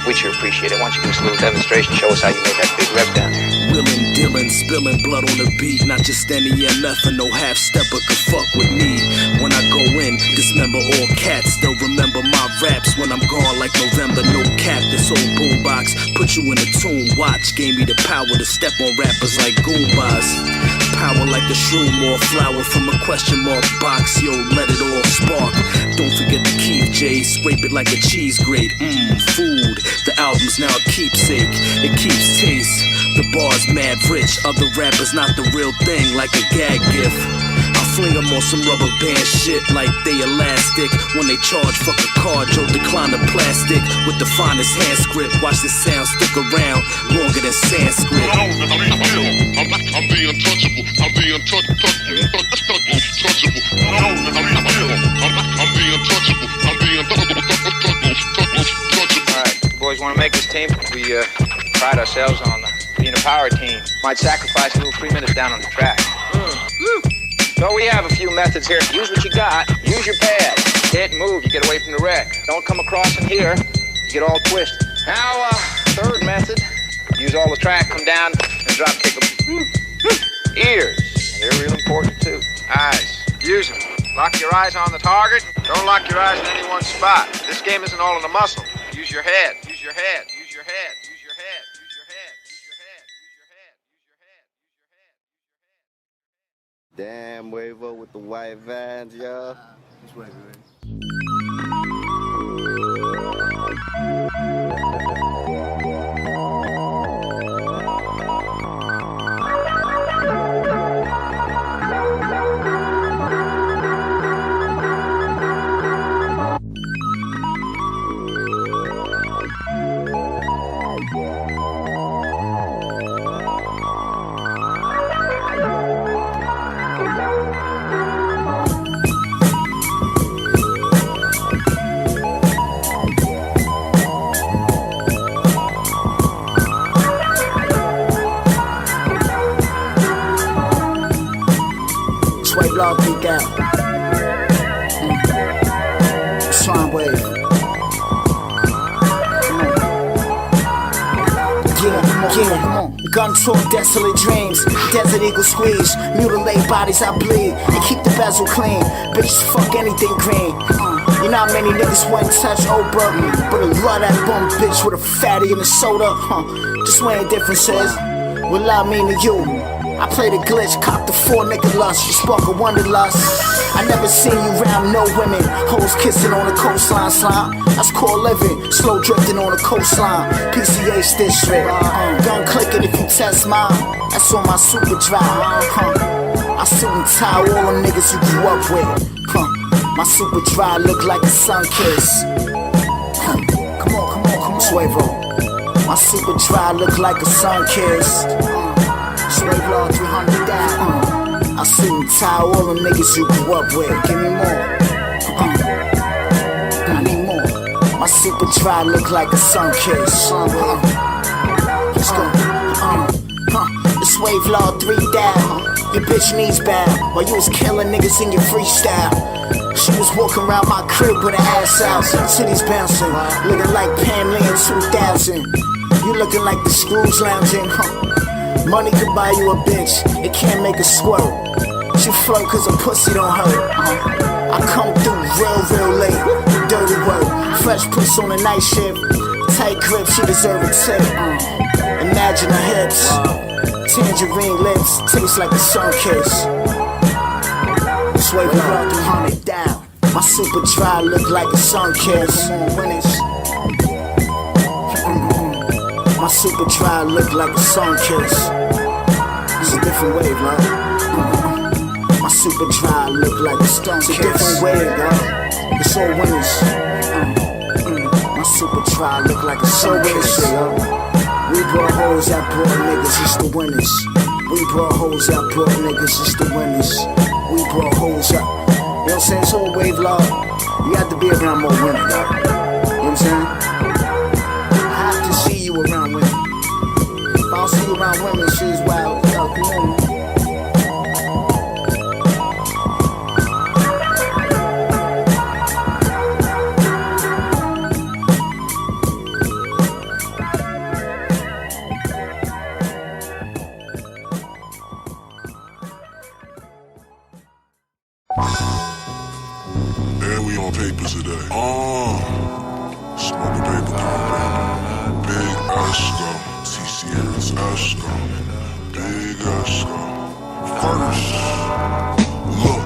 we'd sure appreciate it. Why don't you give us a little demonstration, show us how you made that big rep down there. Willin', Dylan, spilling blood on the beat. Not just any MF and no half-stepper could fuck with me. When I go in, dismember all cats. They'll remember my raps when I'm gone like November. No cap, this old boombox put you in a tune. Watch, gave me the power to step on rappers like Goombas. Power like a shroom or flower from a question mark box. Yo, let it all spark. Don't forget the Keith J, scrape it like a cheese grate. Food, the album's now a keepsake. It keeps taste. The bar's mad rich, other rappers not the real thing, like a gag gift. I fling them on some rubber band shit like they elastic. When they charge, fuck a card, Joe decline the plastic. With the finest hand script, watch the sound stick around longer than Sanskrit. I'm the untouchable, I'm the untouchable. Alright, you boys wanna make this team? We pride ourselves on being a power team. Might sacrifice a little 3 minutes down on the track. So we have a few methods here. Use what you got. Use your pad. Hit and move. You get away from the wreck. Don't come across in here. You get all twisted. Now, third method. Use all the track. Come down and drop kick them. Ears. They're real important too. Eyes. Use them. Lock your eyes on the target. Don't lock your eyes in any one spot. This game isn't all in the muscle. Use your head. Use your head. Use your head. Use your head. Damn, Wavo with the white vans, y'all. Just wait. Fine wave. Yeah. Gun talk, desolate dreams. Desert eagle squeeze. Mutilate bodies, I bleed. And keep the bezel clean. Bitches fuck anything green. You know how many niggas wouldn't touch Oprah, but I love that bum bitch with a fatty and a soda. Just weighing differences. What love mean to you? I play the glitch, cop the 4 nigga lust. You spark a wanderlust. I never seen you round no women. Hoes kissing on the coastline slime. That's core living, slow drifting on the coastline. PCH district. Gun clicking if you test mine. That's on my super drive. I suit and tie all them niggas you grew up with. My super dry look like a sun kiss. Come on, Suevo. My super dry look like a sun kiss. Slave law 300 down. I suit and tie all them niggas you grew up with. Give me more. I need more. My super dry look like a sun kiss. Let's go. The Swave Law 3 down. Your bitch knees bound while you was killing niggas in your freestyle. She was walking around my crib with her ass out, titties bouncing, looking like Pam Lee in 2000. You looking like the Screws lounging. Money could buy you a bitch, it can't make a squirt. She float cause her pussy don't hurt. I come through real late, dirty work, fresh puss on a night shift, tight grip, she deserve a tip. Imagine her hips, tangerine lips, taste like a sun kiss. Sway around 300 down. My super dry look like a sun kiss. My super dry look like a sun kiss. It's a different wave, man. My super dry look like a sun kiss. It's a different wave, man. It's all winners. My super dry look like a sun kiss. We brought hoes that brought niggas, it's the winners. We brought hoes that brought niggas, it's the winners. We brought hoes up. You know what I'm saying? It's all wave law. You have to be around more women, dog. You know what I'm saying? I have to see you around women. If I don't see you around women, she's wild. Yo, come on. And we on papers today. Smoking paper compound. Big Esco. TCN's Esco. Big Esco. First, look.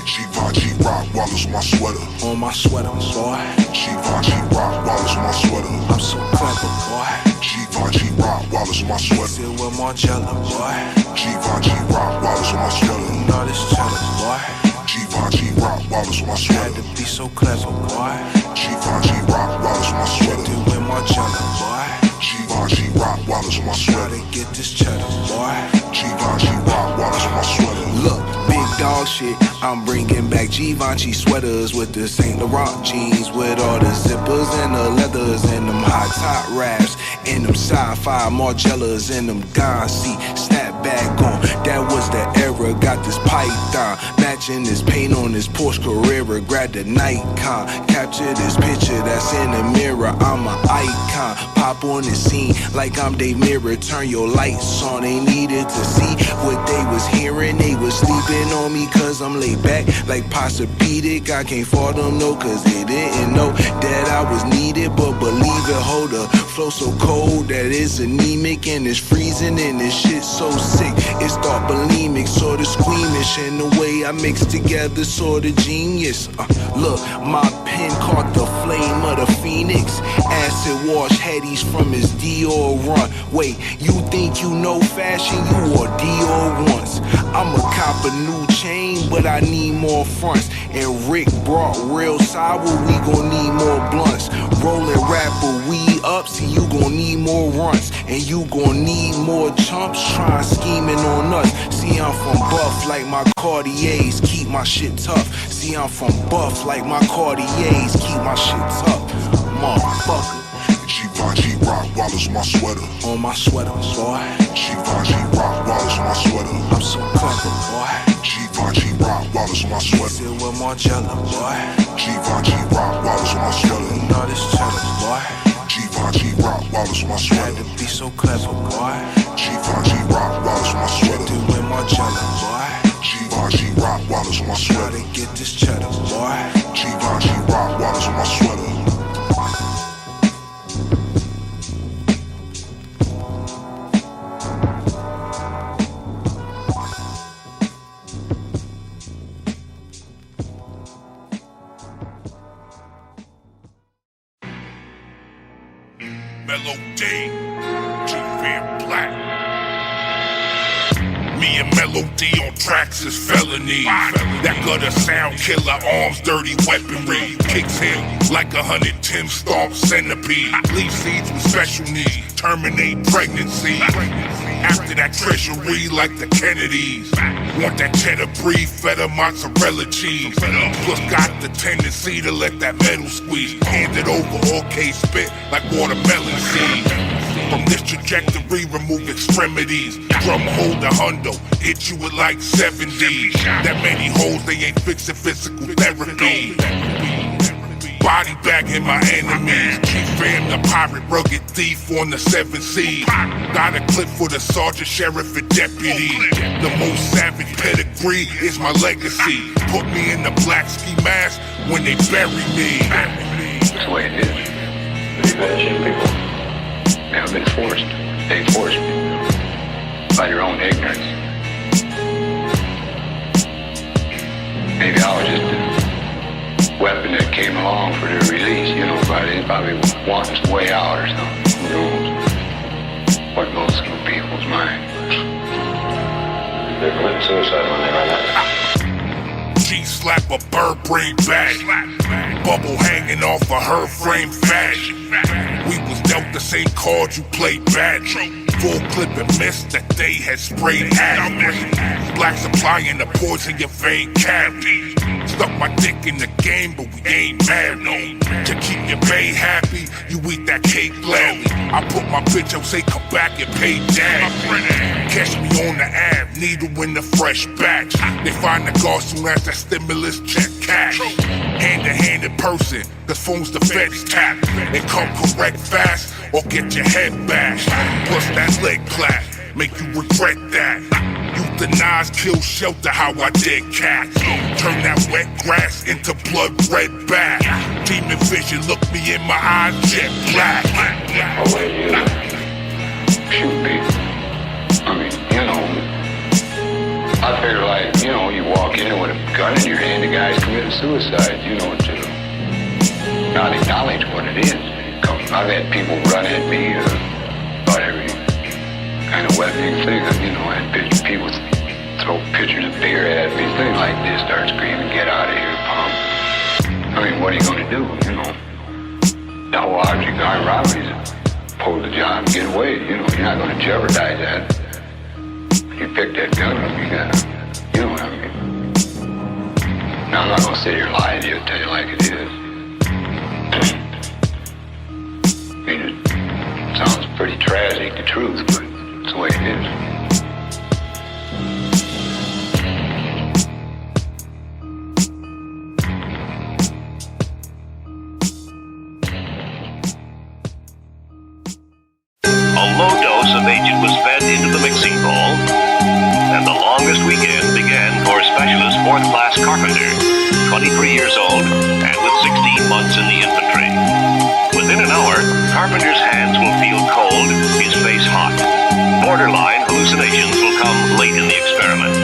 Givenchy rock Wallace my sweater. On my sweater, boy. Givenchy rock Wallace my sweater. I'm so clever, boy. Givenchy rock Wallace my sweater. Still with Margiela, boy. Givenchy rock Wallace my sweater. All this cheddar, boy. Givenchy rock Wallace my sweater. Had to be so clever, boy. Givenchy rock Wallace my sweater. Still with Margiela, boy. Givenchy rock Wallace my sweater. Gotta get this cheddar, boy. Givenchy rock Wallace my sweater. Look, big dog shit. I'm bringing back Givenchy sweaters with the Saint Laurent jeans, with all the zippers and the leathers and them high top wraps and them sci-fi Margellas and them Gonsi snapback on. That was the era. Got this python matching this paint on this Porsche Carrera. Grab the Nikon, capture this picture that's in the mirror. I'm an icon. Pop on the scene like I'm Dave Mirror. Turn your lights on. They needed to see what they was hearing. They was sleeping on me cause I'm laid back like Posturepedic. I can't fault them no cause they didn't know that I was needed. But believe it, hold up, flow so cold that it's anemic and it's freezing and this shit so sick. It's thought bulimic, sorta squeamish, and the way I mix together sorta genius. Look, my pen caught the flame of the phoenix. Acid wash headies from his Dior run. Wait, you think you know fashion? You wore Dior once. I'ma cop a new chain, but I need more fronts. And Rick brought real sour, we gon' need more blunts. Rolling rapper, we up, see you gon' need more runs. And you gon' need more chumps trying scheming on us. See, I'm from Buff like my Cartiers, keep my shit tough. See, I'm from Buff like my Cartiers, keep my shit tough. Motherfucker. Givenchy rock wallets my sweater. On my sweater, boy. Givenchy rock wallets my sweater. I'm so clever, boy. Givenchy rock wallets my sweater. Still with Margiela, boy. Givenchy rock wallets my sweater. All this cheddar, boy. Givenchy rock wallets my sweater. Had to be so clever, boy. Givenchy rock wallets my sweater. Still with Margiela, boy. Givenchy rock wallets my sweater. Gotta get this cheddar, boy. Givenchy rock wallets my sweater. Melody, G-Fan Black. Me and Melody on tracks is felony. That gutter sound killer, arms, dirty weaponry. Kicks him like 110 stomp centipede. Leave seeds with special needs, terminate pregnancy. After that treasury like the Kennedys. Want that cheddar brie, feta mozzarella cheese. Plus got the tendency to let that metal squeeze. Hand it over, okay, spit like watermelon seed. From this trajectory, remove extremities. Drum hold the hundo, hit you with like 70s. That many holes, they ain't fixing physical therapy. Body bagging my enemies. G-Fam, the pirate, rugged thief on the 7 seas. Got a clip for the sergeant, sheriff, and deputy. The most savage pedigree is my legacy. Put me in the black ski mask when they bury me. That's the way it is. These Venetian people have been forced. They forced by your own ignorance. Maybe I was just a weapon that came along for their release, you know, they probably wanting some way out or something. Who knows what goes through people's minds. They're committing suicide when they run out. G-slap a bird brain back. Bubble hanging off of her frame fat. We was dealt the same card you played bad. Full clip and miss that they had sprayed at. Black supplying the poison your vein cavity. Stuck my dick in the game, but we ain't mad, no. To keep your bae happy, you eat that cake gladly. I put my bitch up, say come back and pay dad. Catch me on the ab, needle in the fresh batch. They find the guard soon as that stimulus check cash. Hand to hand in person, cause phones the feds tap. They come correct fast, or get your head bashed. Plus that leg clap, make you regret that. Euthanize, kill, shelter, how I did cats. Turn that wet grass into blood red back. Demon vision, look me in my eyes, jet black. Oh, wait, you shoot people. I mean, you know, I figure like, you know, you walk in with a gun in your hand, the guy's committing suicide, you know, to not acknowledge what it is. I've had people run at me about every kind of weapon you can think of, you know, I had people throw pictures of beer at me, things like this, start screaming, get out of here, punk. I mean, what are you going to do, you know? The whole object of armed robbery is pull the job and get away, you know, you're not going to jeopardize that. You pick that gun up, you gotta, you know what I mean? Now, I'm not going to sit here and lie to you and tell you like it is. I mean, it sounds pretty tragic, the truth, but it's the way it is. A low dose of agent was fed into the mixing bowl, and the longest weekend began for Specialist 4th Class Carpenter, 23 years old, and with 16 months in the infantry. Within an hour, Carpenter's hands will feel cold, his face hot. Borderline hallucinations will come late in the experiment.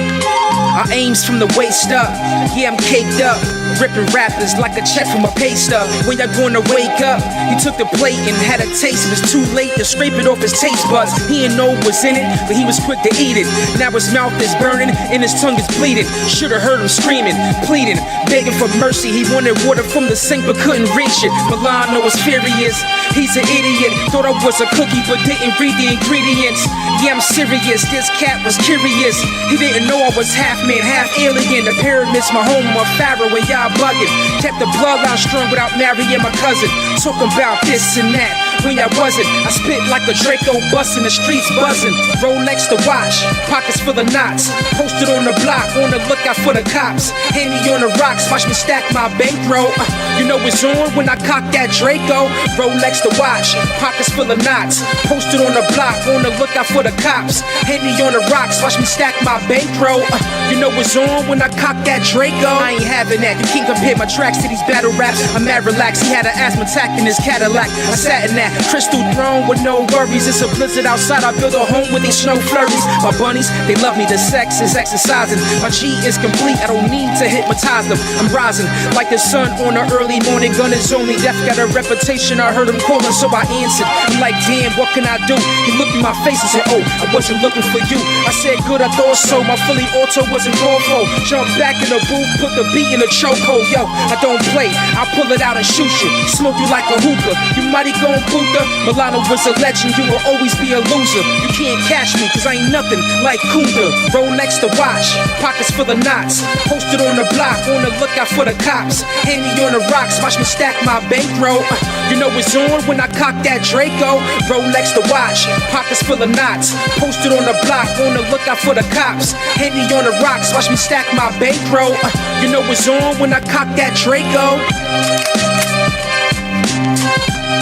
Our aim's from the waist up, yeah, I'm caked up. Ripping rappers like a check from a pay stub. When y'all gonna wake up? He took the plate and had a taste. It was too late to scrape it off his taste buds. He didn't know what was in it, but he was quick to eat it. Now his mouth is burning and his tongue is bleeding. Should've heard him screaming, pleading, begging for mercy. He wanted water from the sink but couldn't reach it. Milano was furious, he's an idiot. Thought I was a cookie but didn't read the ingredients. Yeah, I'm serious, this cat was curious. He didn't know I was half man, half alien. The pyramids, my home, my pharaoh, and y'all bugging. Kept the bloodline strong without marrying my cousin. Talking about this and that. when I wasn't. I spit like a Draco bustin', the streets buzzing. Rolex the watch, pockets full of knots. Posted on the block, on the lookout for the cops. Handy on the rocks, watch me stack my bankroll. You know it's on when I cock that Draco. Rolex the watch, pockets full of knots. Posted on the block, on the lookout for the cops. Handy on the rocks, watch me stack my bankroll. You know it's on when I cock that Draco. I ain't having that, you can't compare my tracks to these battle raps. I'm mad relaxed, he had an asthma attack in his Cadillac. I sat in that crystal throne with no worries. It's a blizzard outside, I built a home with these snow flurries. My bunnies, they love me, the sex is exercising. My G is complete, I don't need to hypnotize them. I'm rising like the sun on an early morning. Gun is only death, got a reputation, I heard him calling, so I answered. I'm like, damn, what can I do? He looked in my face and said, oh, I wasn't looking for you. I said, good, I thought so. My fully auto wasn't called for. Jump back in the booth, put the beat in the chokehold. Yo, I don't play, I'll pull it out and shoot you. Smoke you like a hookah. You mighty gon' Buddha. Milano was a legend, you will always be a loser. You can't catch me, cause I ain't nothing like Kunda. Rolex the watch, pockets full of knots. Posted on the block, on the lookout for the cops. Handy on the rocks, watch me stack my bankroll. You know it's on when I cock that Draco. Rolex the watch, pockets full of knots. Posted on the block, on the lookout for the cops. Handy on the rocks, watch me stack my bankroll. You know it's on when I cock that Draco.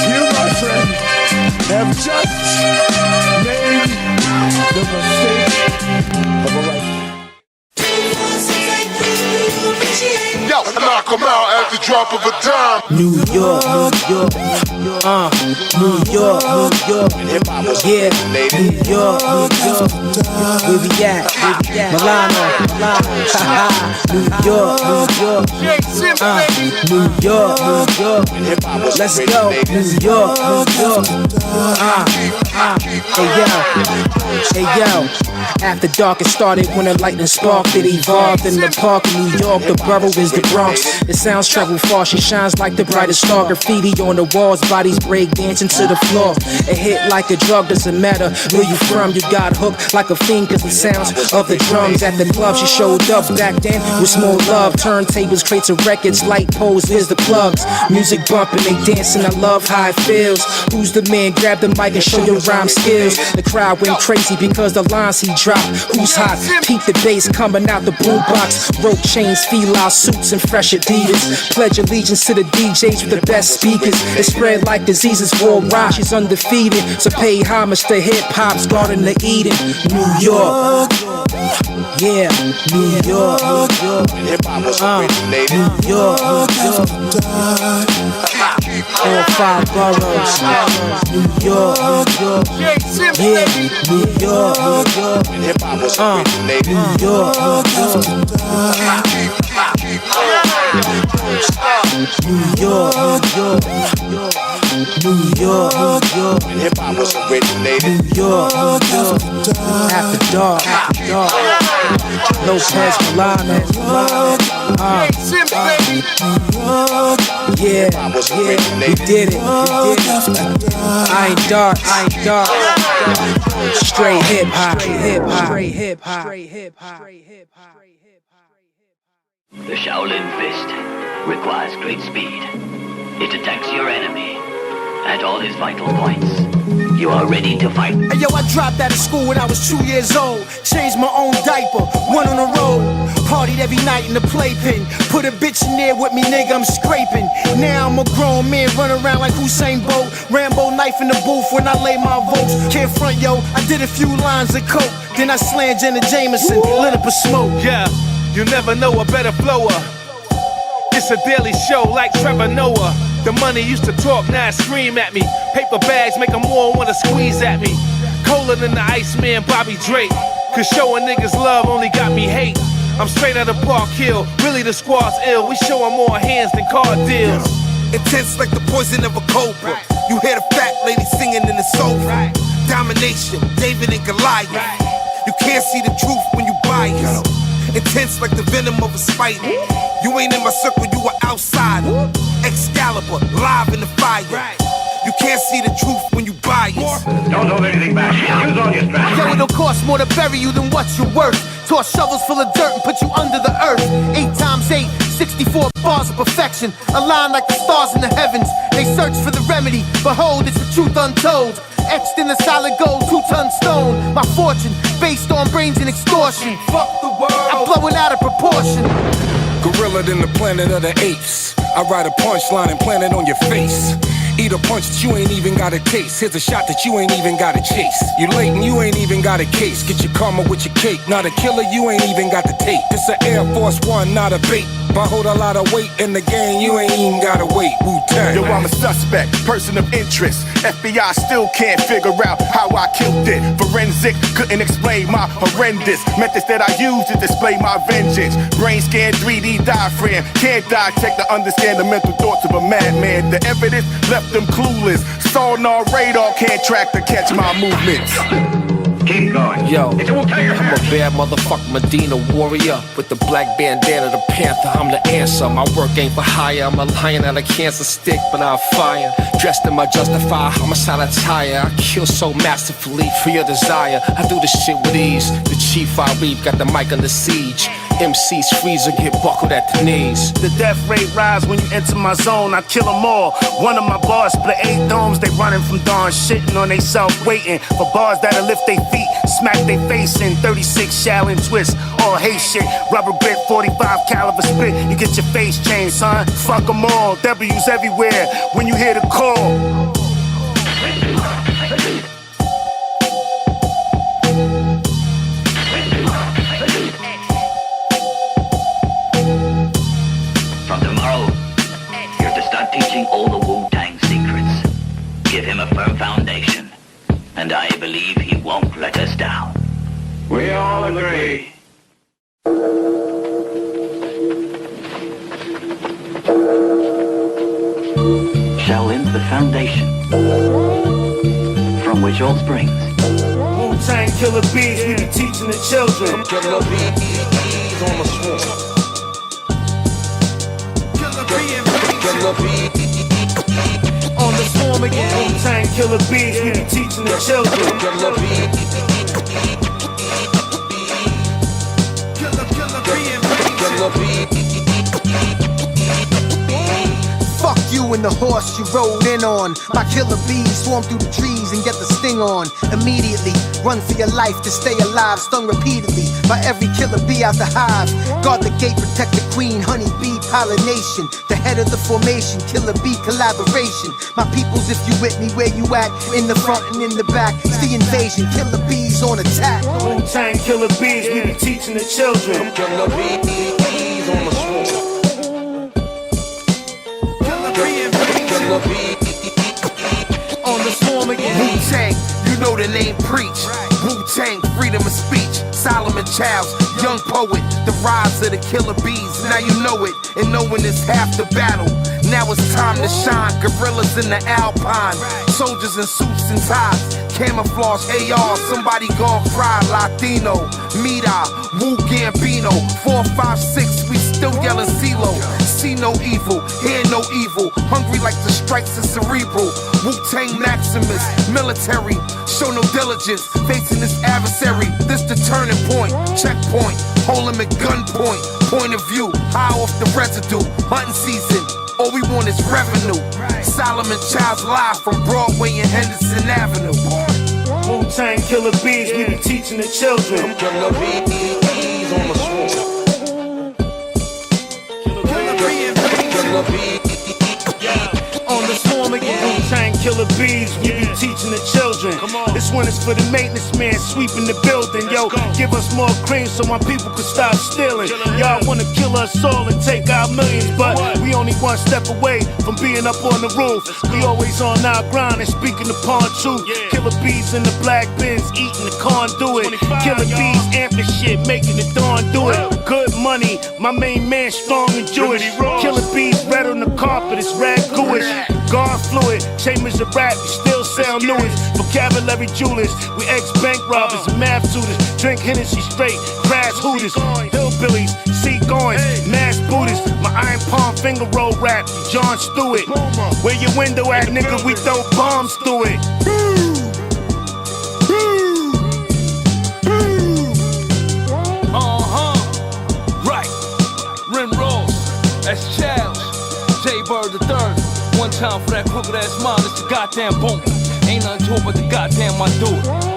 You, my friend, have just made the mistake of a life. Yo, I knock 'em out at the drop of a dime. New York, New York, New York, New York, yeah, New York, New York, where we at, Milano, New York, New York, New York, New York, let's go, New York, New York, hey yo, after dark it started when the lightning sparked, it evolved in the park in New York, the borough is the Bronx, the sounds travel far, she shines like the brightest star, graffiti on the walls, bodies break dancing to the floor, it hit like a drug, doesn't matter where you from, you got hooked like a fiend cause the sounds of the drums at the club, she showed up back then with small love, turntables, crates of records, light poles, here's the plugs, music bumping, they dancing, I love how it feels, who's the man, grab the mic and show your rhyme skills, the crowd went crazy because the lines he dropped, who's hot, peep the bass coming out the boombox, rope chains, feline suits and fresh Adidas, pledge allegiance to the DJs with the best speakers, it spread like diseases worldwide, she's undefeated, so pay homage to hip-hop's Garden of Eden, New York, yeah, New York, New York, New York, all five boroughs, New York, yeah, New York, New York, New York, hip-hop was originated, New York, after dark, Lopez Milano, yeah, we did it, I ain't dark, straight hip-hop, straight hip-hop. The Shaolin Fist requires great speed. It attacks your enemy at all his vital points. You are ready to fight. Hey yo, I dropped out of school when I was 2 years old. Changed my own diaper, went on the road. Partied every night in the playpen. Put a bitch in there with me, nigga, I'm scraping. Now I'm a grown man, run around like Usain Bolt. Rambo knife in the booth when I lay my votes. Can't front, yo, I did a few lines of coke. Then I slammed Jenna Jameson, lit up a smoke. Yeah, you never know a better flower. It's a daily show like Trevor Noah. The money used to talk, now scream at me. Paper bags make them all wanna squeeze at me. Colder than the Iceman Bobby Drake. Cause showing niggas love only got me hate. I'm straight out of Park Hill, really the squad's ill. We showing more hands than car deals. Intense like the poison of a cobra. You hear the fat lady singing in the sofa. Domination, David and Goliath. You can't see the truth when you bias. Intense like the venom of a spider. You ain't in my circle, you are outside. Excalibur, live in the fire. You can't see the truth when you biased. Don't hold anything back. Use all your strength. Yo, it'll cost more to bury you than what you're worth. Toss shovels full of dirt and put you under the earth. 8 times 8, 64 bars of perfection. Aligned like the stars in the heavens. They search for the remedy. Behold, it's the truth untold. Etched in the solid gold, 2-ton stone. My fortune, based on brains and extortion. Fuck the world, I'm blowing out of proportion. Gorilla than the planet of the apes. I write a punchline and plant it on your face. Eat a punch that you ain't even got a taste. Here's a shot that you ain't even got to chase. You late and you ain't even got a case. Get your karma with your cake. Not a killer, you ain't even got the tape. This a Air Force One, not a bait. If I hold a lot of weight in the game, you ain't even gotta wait. Wu-Tang. Yo, I'm a suspect, person of interest. FBI still can't figure out how I killed it. Forensic couldn't explain my horrendous methods that I use to display my vengeance. Brain scan, 3D diaphragm, can't dissect to understand the mental thoughts of a madman. The evidence left them clueless. Sonar radar can't track to catch my movements. Keep going. Yo, I'm a bad motherfucker, Medina warrior. With the black bandana, the panther, I'm the answer. My work ain't for hire, I'm a lion at a cancer stick, but I'll fire. Dressed in my justified homicide attire. I kill so masterfully for your desire. I do this shit with ease. The chief I reap got the mic under siege. MC's freeze or get buckled at the knees. The death rate rise when you enter my zone, I kill them all. One of my bars split 8 domes, they running from dawn, shitting on they self, waiting for bars that'll lift they feet, smack they face in 36 shall and twist. All hate shit, rubber grip, 45 caliber spit, you get your face changed, son. Fuck them all, W's everywhere when you hear the call. Teaching all the Wu-Tang secrets. Give him a firm foundation, and I believe he won't let us down. We all agree. Shaolin's the foundation from which all springs. Wu-Tang killer bees, we be teaching the children. Killer bees on the swarm. Killer bees on the swarm again. Wu-Tang killer bees, we be teaching the children. Killer bees. Killer bees. Fuck you and the horse you rode in on. My killer bees swarm through the trees and get the sting on. Immediately, run for your life to stay alive. Stung repeatedly by every killer bee out the hive. Guard the gate, protect the queen, honey bee pollination. The head of the formation, killer bee collaboration. My peoples, if you with me, where you at? In the front and in the back. It's the invasion, killer bees on attack. Wu-Tang killer bees, we be teaching the children. Killer bees on the swarm. Killer bees on the swarm again. Wu-Tang, you know the name preach. Wu-Tang, freedom of speech. Solomon Childs, young poet, the rise of the killer bees. Now you know it, and knowing is half the battle. Now it's time to shine. Gorillas in the Alpine, soldiers in suits and ties, camouflage AR. Somebody gon' cry. Latino, Mira, Wu Gambino, 4, 5, 6. We still yelling CeeLo. See no evil, hear no evil. Hungry like the strikes of cerebral. Wu-Tang Maximus, military. Show no diligence, facing this adversary. This the turning point, checkpoint. Hold him at gunpoint. Point of view, high off the residue. Hunting season, all we want is revenue. Solomon Childs live from Broadway and Henderson Avenue. Wu-Tang killer bees, we be teaching the children. Killer bees on the swarm. Killer bees on the swarm again. Wu-Tang killer bees, we be teaching the children. This one is for the maintenance man sweeping the building. Yo, give us more cream so my people can stop stealing. Y'all wanna kill us all and take our millions, but we only one step away from being up on the roof. We always on our grind and speaking upon truth. Killer bees in the black bins, eating the conduit. Killer bees amping shit, making the dawn do it. Good money, my main man strong and Jewish. Killer bees red on the carpet, it's rag gooish. Guard fluid, chambers of rap, you still sound newest. Vocabulary jewelers, we ex-bank robbers and math tutors. Drink Hennessy straight, grass hooters, hillbillies, sea going, mass Buddhists. My iron palm finger roll rap, John Stewart. Where your window at, nigga? We throw bombs through it. Right. Rim Rolls, that's Charles. J-Bird the third. One time for that crooked ass mind, it's the goddamn boom. Ain't nothing to it but the goddamn I do it.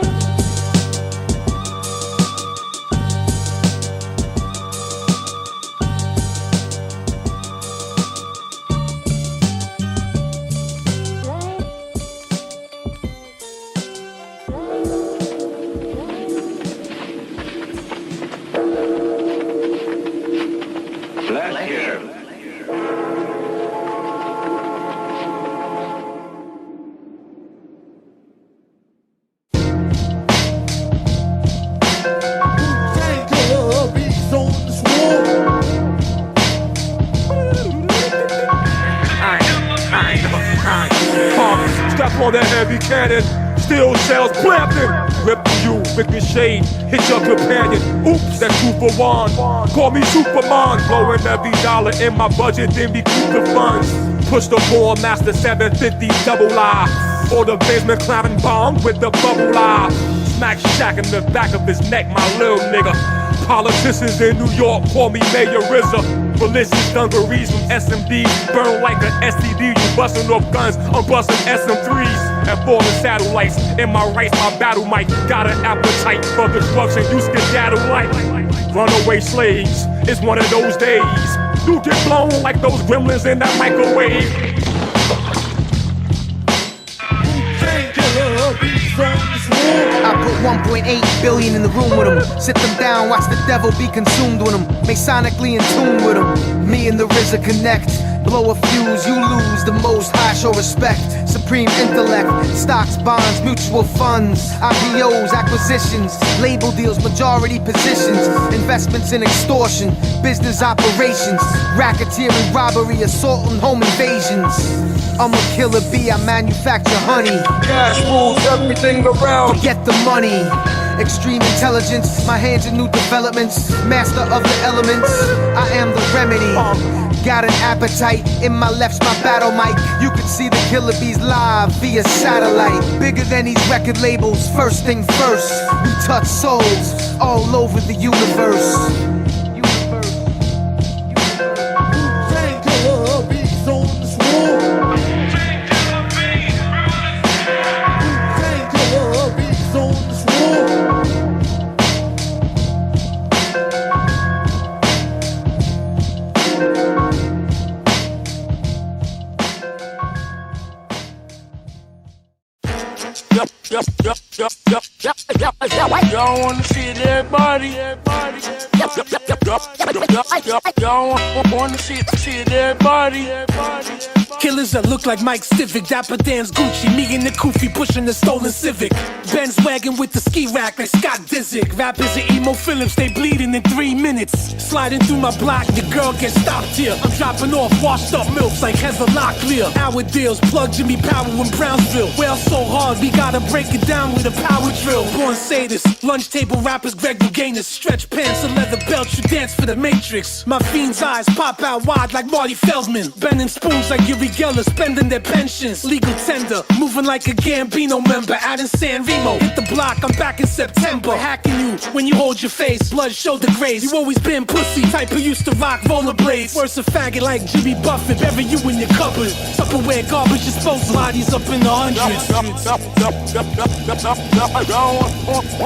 On that heavy cannon, steel shells clamping. Rip you, ricochet, hit your companion. Oops, that's 2 for 1. Call me Superman, blowing every dollar in my budget, then we keep the funds. Push the ball, master 750 double eye. Or the basement climbing bomb with the bubble eye. Smack Shack in the back of his neck, my little nigga. Politicians in New York call me Mayor RZA. Malicious dungarees from SMDs burn like an STD. You busting off guns, I'm busting SM3s. And falling satellites in my rights, my battle mic. Got an appetite for destruction, you skedaddle like runaway slaves. It's one of those days. You get blown like those gremlins in that microwave. I put 1.8 billion in the room with them. Sit them down, watch the devil be consumed with them. Masonically in tune with them. Me and the RZA connect. Blow a fuse, you lose. The most high show respect. Supreme intellect. Stocks, bonds, mutual funds. IPOs, acquisitions. Label deals, majority positions. Investments in extortion. Business operations. Racketeering, robbery, assault and home invasions. I'm a killer bee, I manufacture honey. Cash rules everything around. Forget the money. Extreme intelligence, my hands in new developments. Master of the elements, I am the remedy. Got an appetite, in my left's my battle mic. You can see the killer bees live via satellite. Bigger than these record labels, first thing first. We touch souls all over the universe. Y'all wanna see it, everybody? Y'all wanna see it, everybody? Killers that look like Mike Stivic, Dapper Dan's Gucci, me and the Koofy pushing the stolen Civic. Benz wagon with the ski rack like Scott Disick. Rappers are emo Phillips, they bleeding in 3 minutes. Sliding through my block, the girl gets stopped here. I'm dropping off washed up milks like Heather Locklear. Hour deals, plug Jimmy Powell in Brownsville. Well, so hard, we gotta break it down with a power drill. Born sadist, lunch table rappers, Greg Louganis. Stretch pants and leather belts, you dance for the Matrix. My fiend's eyes pop out wide like Marty Feldman. Bending spoons like Yuri Geller, spending their pensions. Legal tender, moving like a Gambino member. Out in San Remo, hit the block, I'm back in September. Hacking you when you hold your face, blood shoulder graze. You always been pussy, type who used to rock rollerblades. Worse a faggot like Jimmy Buffett, bury you in your cupboard. Tupperware garbage disposal, bodies up in the hundreds.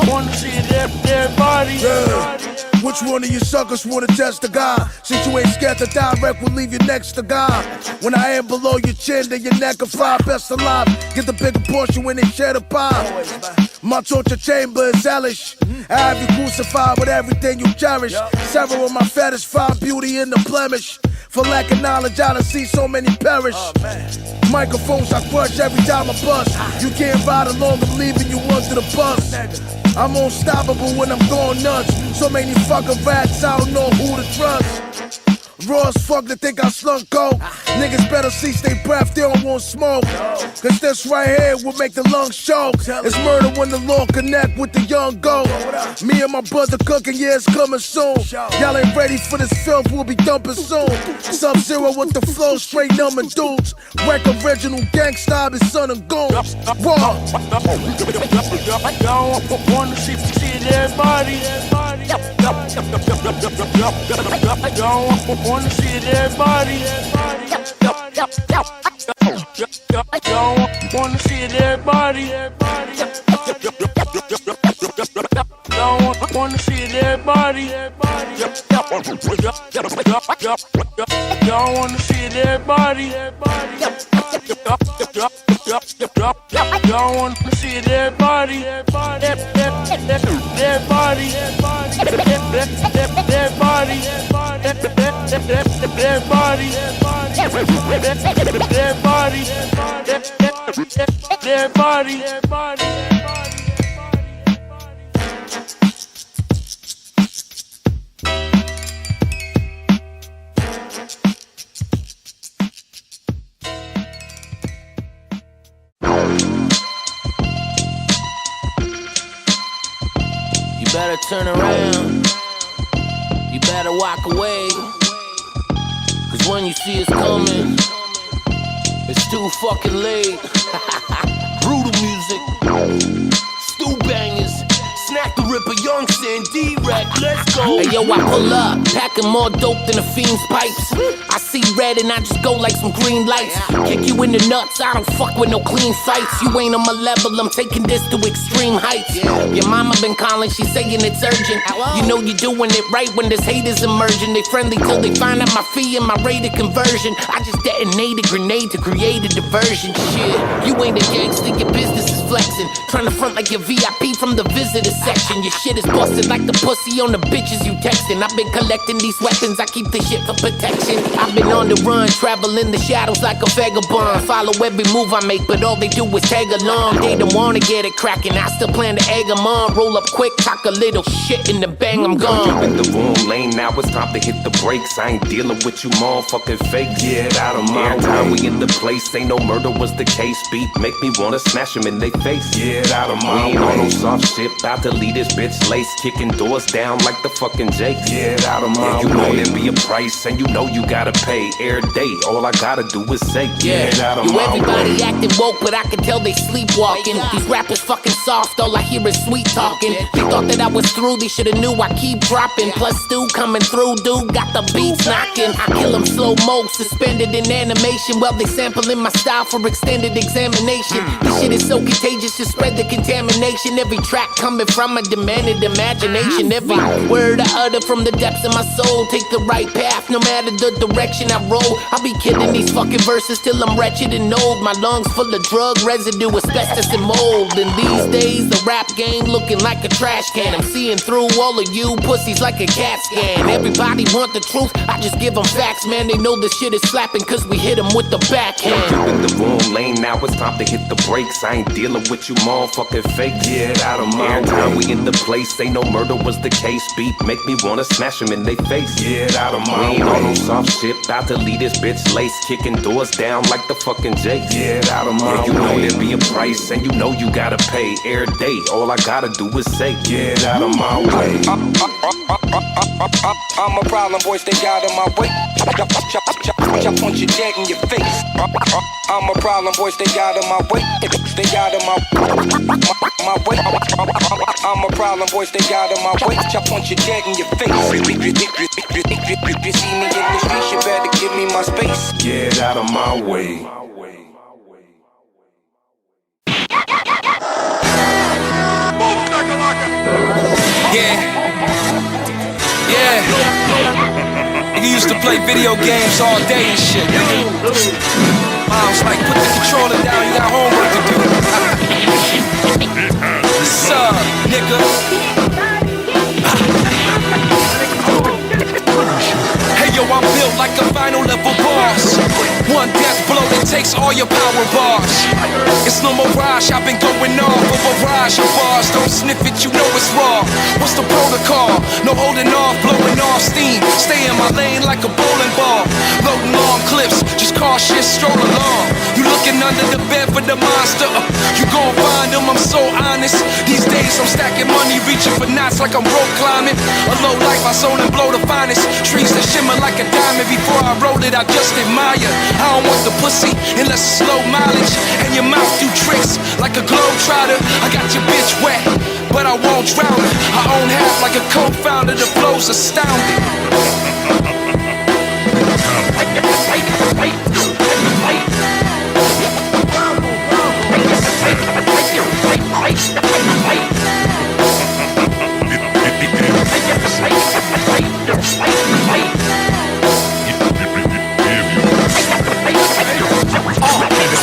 Wanna see it, everybody? Yeah. Which one of you suckers wanna test the guy? Since you ain't scared to direct, we'll leave you next to God. When I am below your chin, then your neck will fly. Best alive, get the bigger portion when they share the pie. My torture chamber is hellish. I have you crucified with everything you cherish. Several of my fetish, find beauty in the blemish. For lack of knowledge, I done see so many perish. Microphones I crush every time I bust. You can't ride along, I'm leaving you under the bus. I'm unstoppable when I'm going nuts. So many fucking rats, I don't know who to trust. Raw as fuck to think I slunk coke. Niggas better cease their breath, they don't want smoke. Cause this right here will make the lungs choke. It's murder when the law connect with the young goat. Me and my brother cooking, yeah, it's coming soon. Y'all ain't ready for this filth, we'll be dumping soon. Sub-Zero with the flow, straight numbing dudes. Wreck original gangsta, his son and goons. Raw. Y'all wanna see everybody. Y'all wanna see everybody. Y'all wanna see everybody. Y'all wanna see everybody. Y'all wanna see everybody. Y'all wanna see everybody. Y'all wanna see everybody. You better turn around. You better walk away. Cause when you see us coming, it's too fucking late. Brutal music, Stu Bangers, Snack the Ripper, Young Sin, D-Rec, let's go. Hey yo, I pull up, packing more dope than a fiend's pipes. I see red and I just go like some green lights. Kick you in the nuts, I don't fuck with no clean fights. You ain't on my level, I'm taking this to extreme heights. Your mama been calling, she saying it's urgent. You know you're doing it right when this hate is emerging. They friendly till they find out my fee and my rate of conversion. I just detonate a grenade to create a diversion. Shit, you ain't a gangster, your business is flexing. Trying to front like your VIP from the visitor section. Your shit is busted like the pussy on the bitches you texting. I've been collecting these weapons, I keep this shit for protection. I've been on the run, travel in the shadows like a vagabond. Follow every move I make, but all they do is tag along. They don't wanna get it cracking, I still plan to egg them on. Roll up quick, talk a little shit, and then bang, I'm gone. You in the room lane, now it's time to hit the brakes. I ain't dealing with you motherfucking fake, get out of my way. Every time we in the place, ain't no murder was the case. Beat make me wanna smash them in they face, get out of my way. We ain't on no soft shit, about to leave this bitch lace. Kicking doors down like the fucking Jakes, get out of my way. You know there be a price, and you know you gotta pay. Every day, all I gotta do is say, get out of my way. Everybody acting woke, but I can tell they sleepwalking. These rappers fucking soft, all I hear is sweet talking. They thought that I was through, they shoulda knew I keep dropping. Plus Stu coming through, dude, got the beats knocking. I kill them slow-mo, suspended in animation. While they sampling my style for extended examination. This shit is so contagious, to spread the contamination. Every track coming from a demanded imagination. Every word I utter from the depths of my soul. Take the right path, no matter the direction I roll. I'll be killing these fucking verses till I'm wretched and old. My lungs full of drug residue, asbestos and mold. And these days, the rap game looking like a trash can. I'm seeing through all of you pussies like a CAT scan. Everybody want the truth, I just give them facts, man. They know this shit is slapping cause we hit them with the backhand. You in the room lane, now it's time to hit the brakes. I ain't dealing with you motherfucking fake, get out of my way. Every time we in the place, ain't no murder was the case. Beat make me wanna smash them in they face, get out of my way. We ain't on no soft shit, about to leave this bitch lace. Kicking doors down like the fucking Jakes, get out of my way. You know there be a price, and you know you gotta pay. Every day, all I gotta do is say, get out of my way. I'm a problem, boy, stay out of my way. I punch you dead in your face. I'm a problem, boy, stay out of my way. Stay out of my way. I'm a problem, boy, stay out of my way. I punch you dead in your face. You see me in the streets, you better give me my space. Get out of my way. Nigga used to play video games all day and shit. Mom's like, put the controller down, you got homework to do. What's up, nigga? Hey yo, I'm built like a final level boss. One death blow that takes all your your power bars. It's no mirage, I've been going off a barrage of bars. Don't sniff it, you know it's raw. What's the protocol? No holding off, blowing off steam. Stay in my lane like a bowling ball. Loading long clips, just cautious, stroll along. You looking under the bed for the monster. You gon' find him, I'm so honest. These days I'm stacking money, reaching for knots like I'm rope climbing. A low life, I sold and blow the finest. Trees that shimmer like a diamond. Before I roll it, I just admire. I don't want the pussy unless it's low mileage. And your mouth do tricks like a globetrotter. I got your bitch wet, but I won't drown her. I own half like a co-founder. The flow's astounding.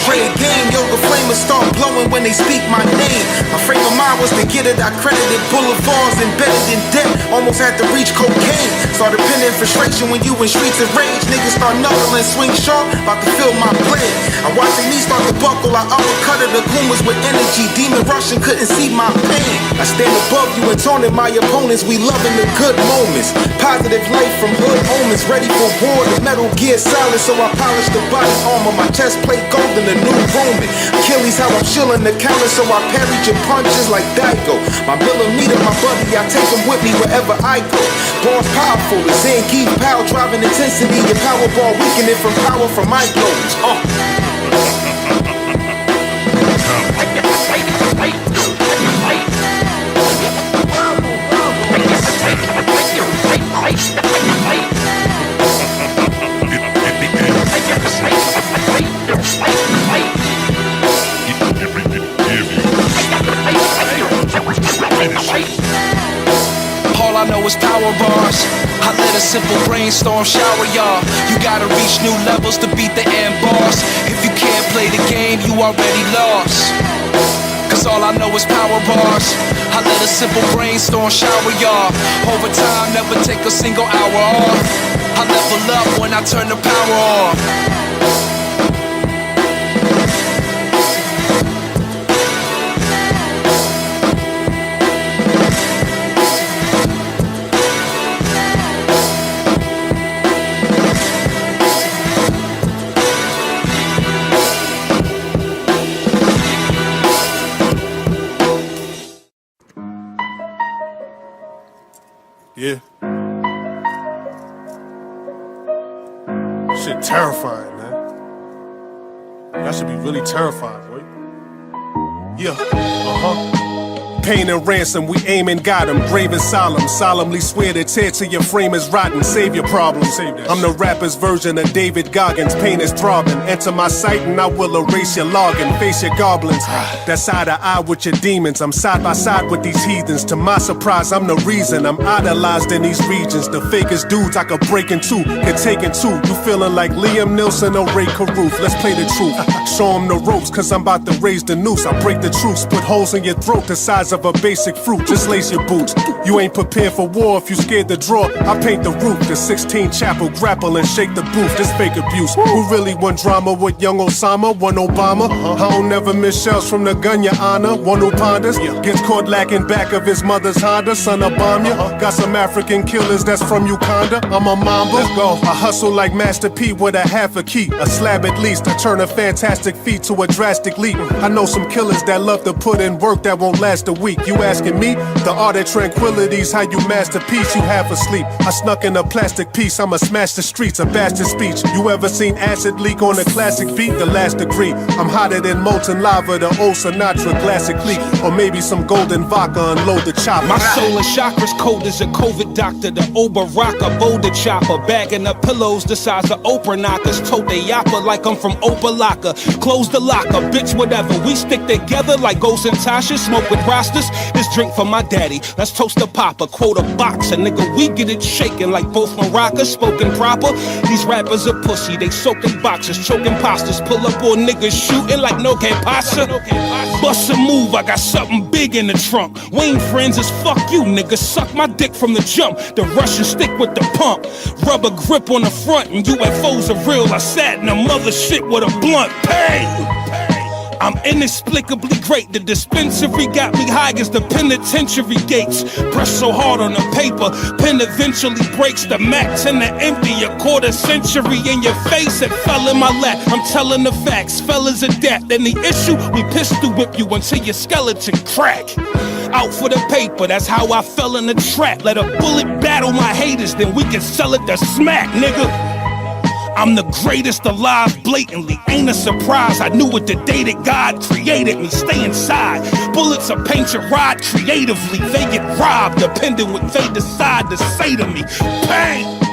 Red game, yo, the flamers start blowing when they speak my name. My frame of mind was to get it, I credited boulevards embedded in debt. Almost had to reach cocaine. Started penning frustration when you in streets of rage. Niggas start knuckling, swing sharp, about to fill my blade. I watched their knees start to buckle, I uppercutted the Kumas with energy. Demon rushing, couldn't see my pain. I stand above you and taunting my opponents. We loving the good moments. Positive life from hood omens, ready for war. The Metal Gear Solid, so I polished the body armor. My chest plate golden, the new Roman. Achilles, how I'm chilling the counter, so I parried your punches like Daigo. My millimeter, my buddy, I take him with me wherever I go. Ball's powerful, the Zangief power driving intensity. Your power ball weakening from power from my blows. All I know is power bars. I let a simple brainstorm shower y'all. You gotta reach new levels to beat the end boss. If you can't play the game, you already lost. Cause all I know is power bars. I let a simple brainstorm shower y'all. Over time, never take a single hour off. I level up when I turn the power off. Yeah. Shit terrifying, man. That should be really terrifying, boy. Yeah, Pain and ransom, we aim and got him. Brave and solemn, solemnly swear to tear to your frame is rotten. Save your problems. I'm the rapper's version of David Goggins. Pain is throbbing. Enter my sight and I will erase your login. Face your goblins. That's eye to eye with your demons. I'm side by side with these heathens. To my surprise, I'm the reason. I'm idolized in these regions. The fakest dudes I could break in two, could take in two. You feeling like Liam Neeson or Ray Caruth? Let's play the truth. Show them the ropes, cause I'm about to raise the noose. I break the truth, put holes in your throat the size of a basic fruit. Just lace your boots. You ain't prepared for war if you scared to draw. I paint the roof, the 16 chapel, grapple and shake the booth. This fake abuse. Who really want drama with young Osama? One Obama? I don't never miss shells from the gun, your honor. One who ponders, gets caught lacking back of his mother's Honda. Son, I bomb ya. Got some African killers that's from Uganda. I'm a mamba. Let's go. I hustle like Master P with a half a key. A slab at least. I turn a fantastic feat to a drastic leap. I know some killers that love to put in work that won't last a week. You asking me? The art of tranquility's how you masterpiece. You half asleep. I snuck in a plastic piece. I'ma smash the streets. A bastard speech. You ever seen acid leak on a classic beat? The last degree. I'm hotter than molten lava. The old Sinatra classic leak. Or maybe some golden vodka. Unload the chopper. My soul and chakras cold as a COVID doctor. The Oberaka boulder chopper. Bagging up pillows the size of Oprah knockers. Tote they yapper like I'm from Opalaka. Close the locker. Bitch, whatever. We stick together like Ghost and Tasha. Smoke with Rasta. imposters. This drink for my daddy, let's toast to Papa. Quote a boxer, nigga, we get it shaking like both maracas, spoken proper. These rappers are pussy, they soaking boxers, choking posters. Pull up on niggas shooting like no que pasa. Bust a move, I got something big in the trunk. We ain't friends as fuck you, nigga. Suck my dick from the jump. The Russian stick with the pump. Rubber grip on the front, and UFOs are real. I sat in a mother shit with a blunt. Pain. I'm inexplicably great. The dispensary got me high as the penitentiary gates. Press so hard on the paper, pen eventually breaks. The max and the empty, a quarter century in your face. It fell in my lap. I'm telling the facts, fellas adapt. And the issue, we pistol whip you until your skeleton crack. Out for the paper, that's how I fell in the trap. Let a bullet battle my haters, then we can sell it to smack, nigga. I'm the greatest alive blatantly, ain't a surprise. I knew it the day that God created me. Stay inside, bullets will paint your ride creatively. They get robbed depending what they decide to say to me. Bang!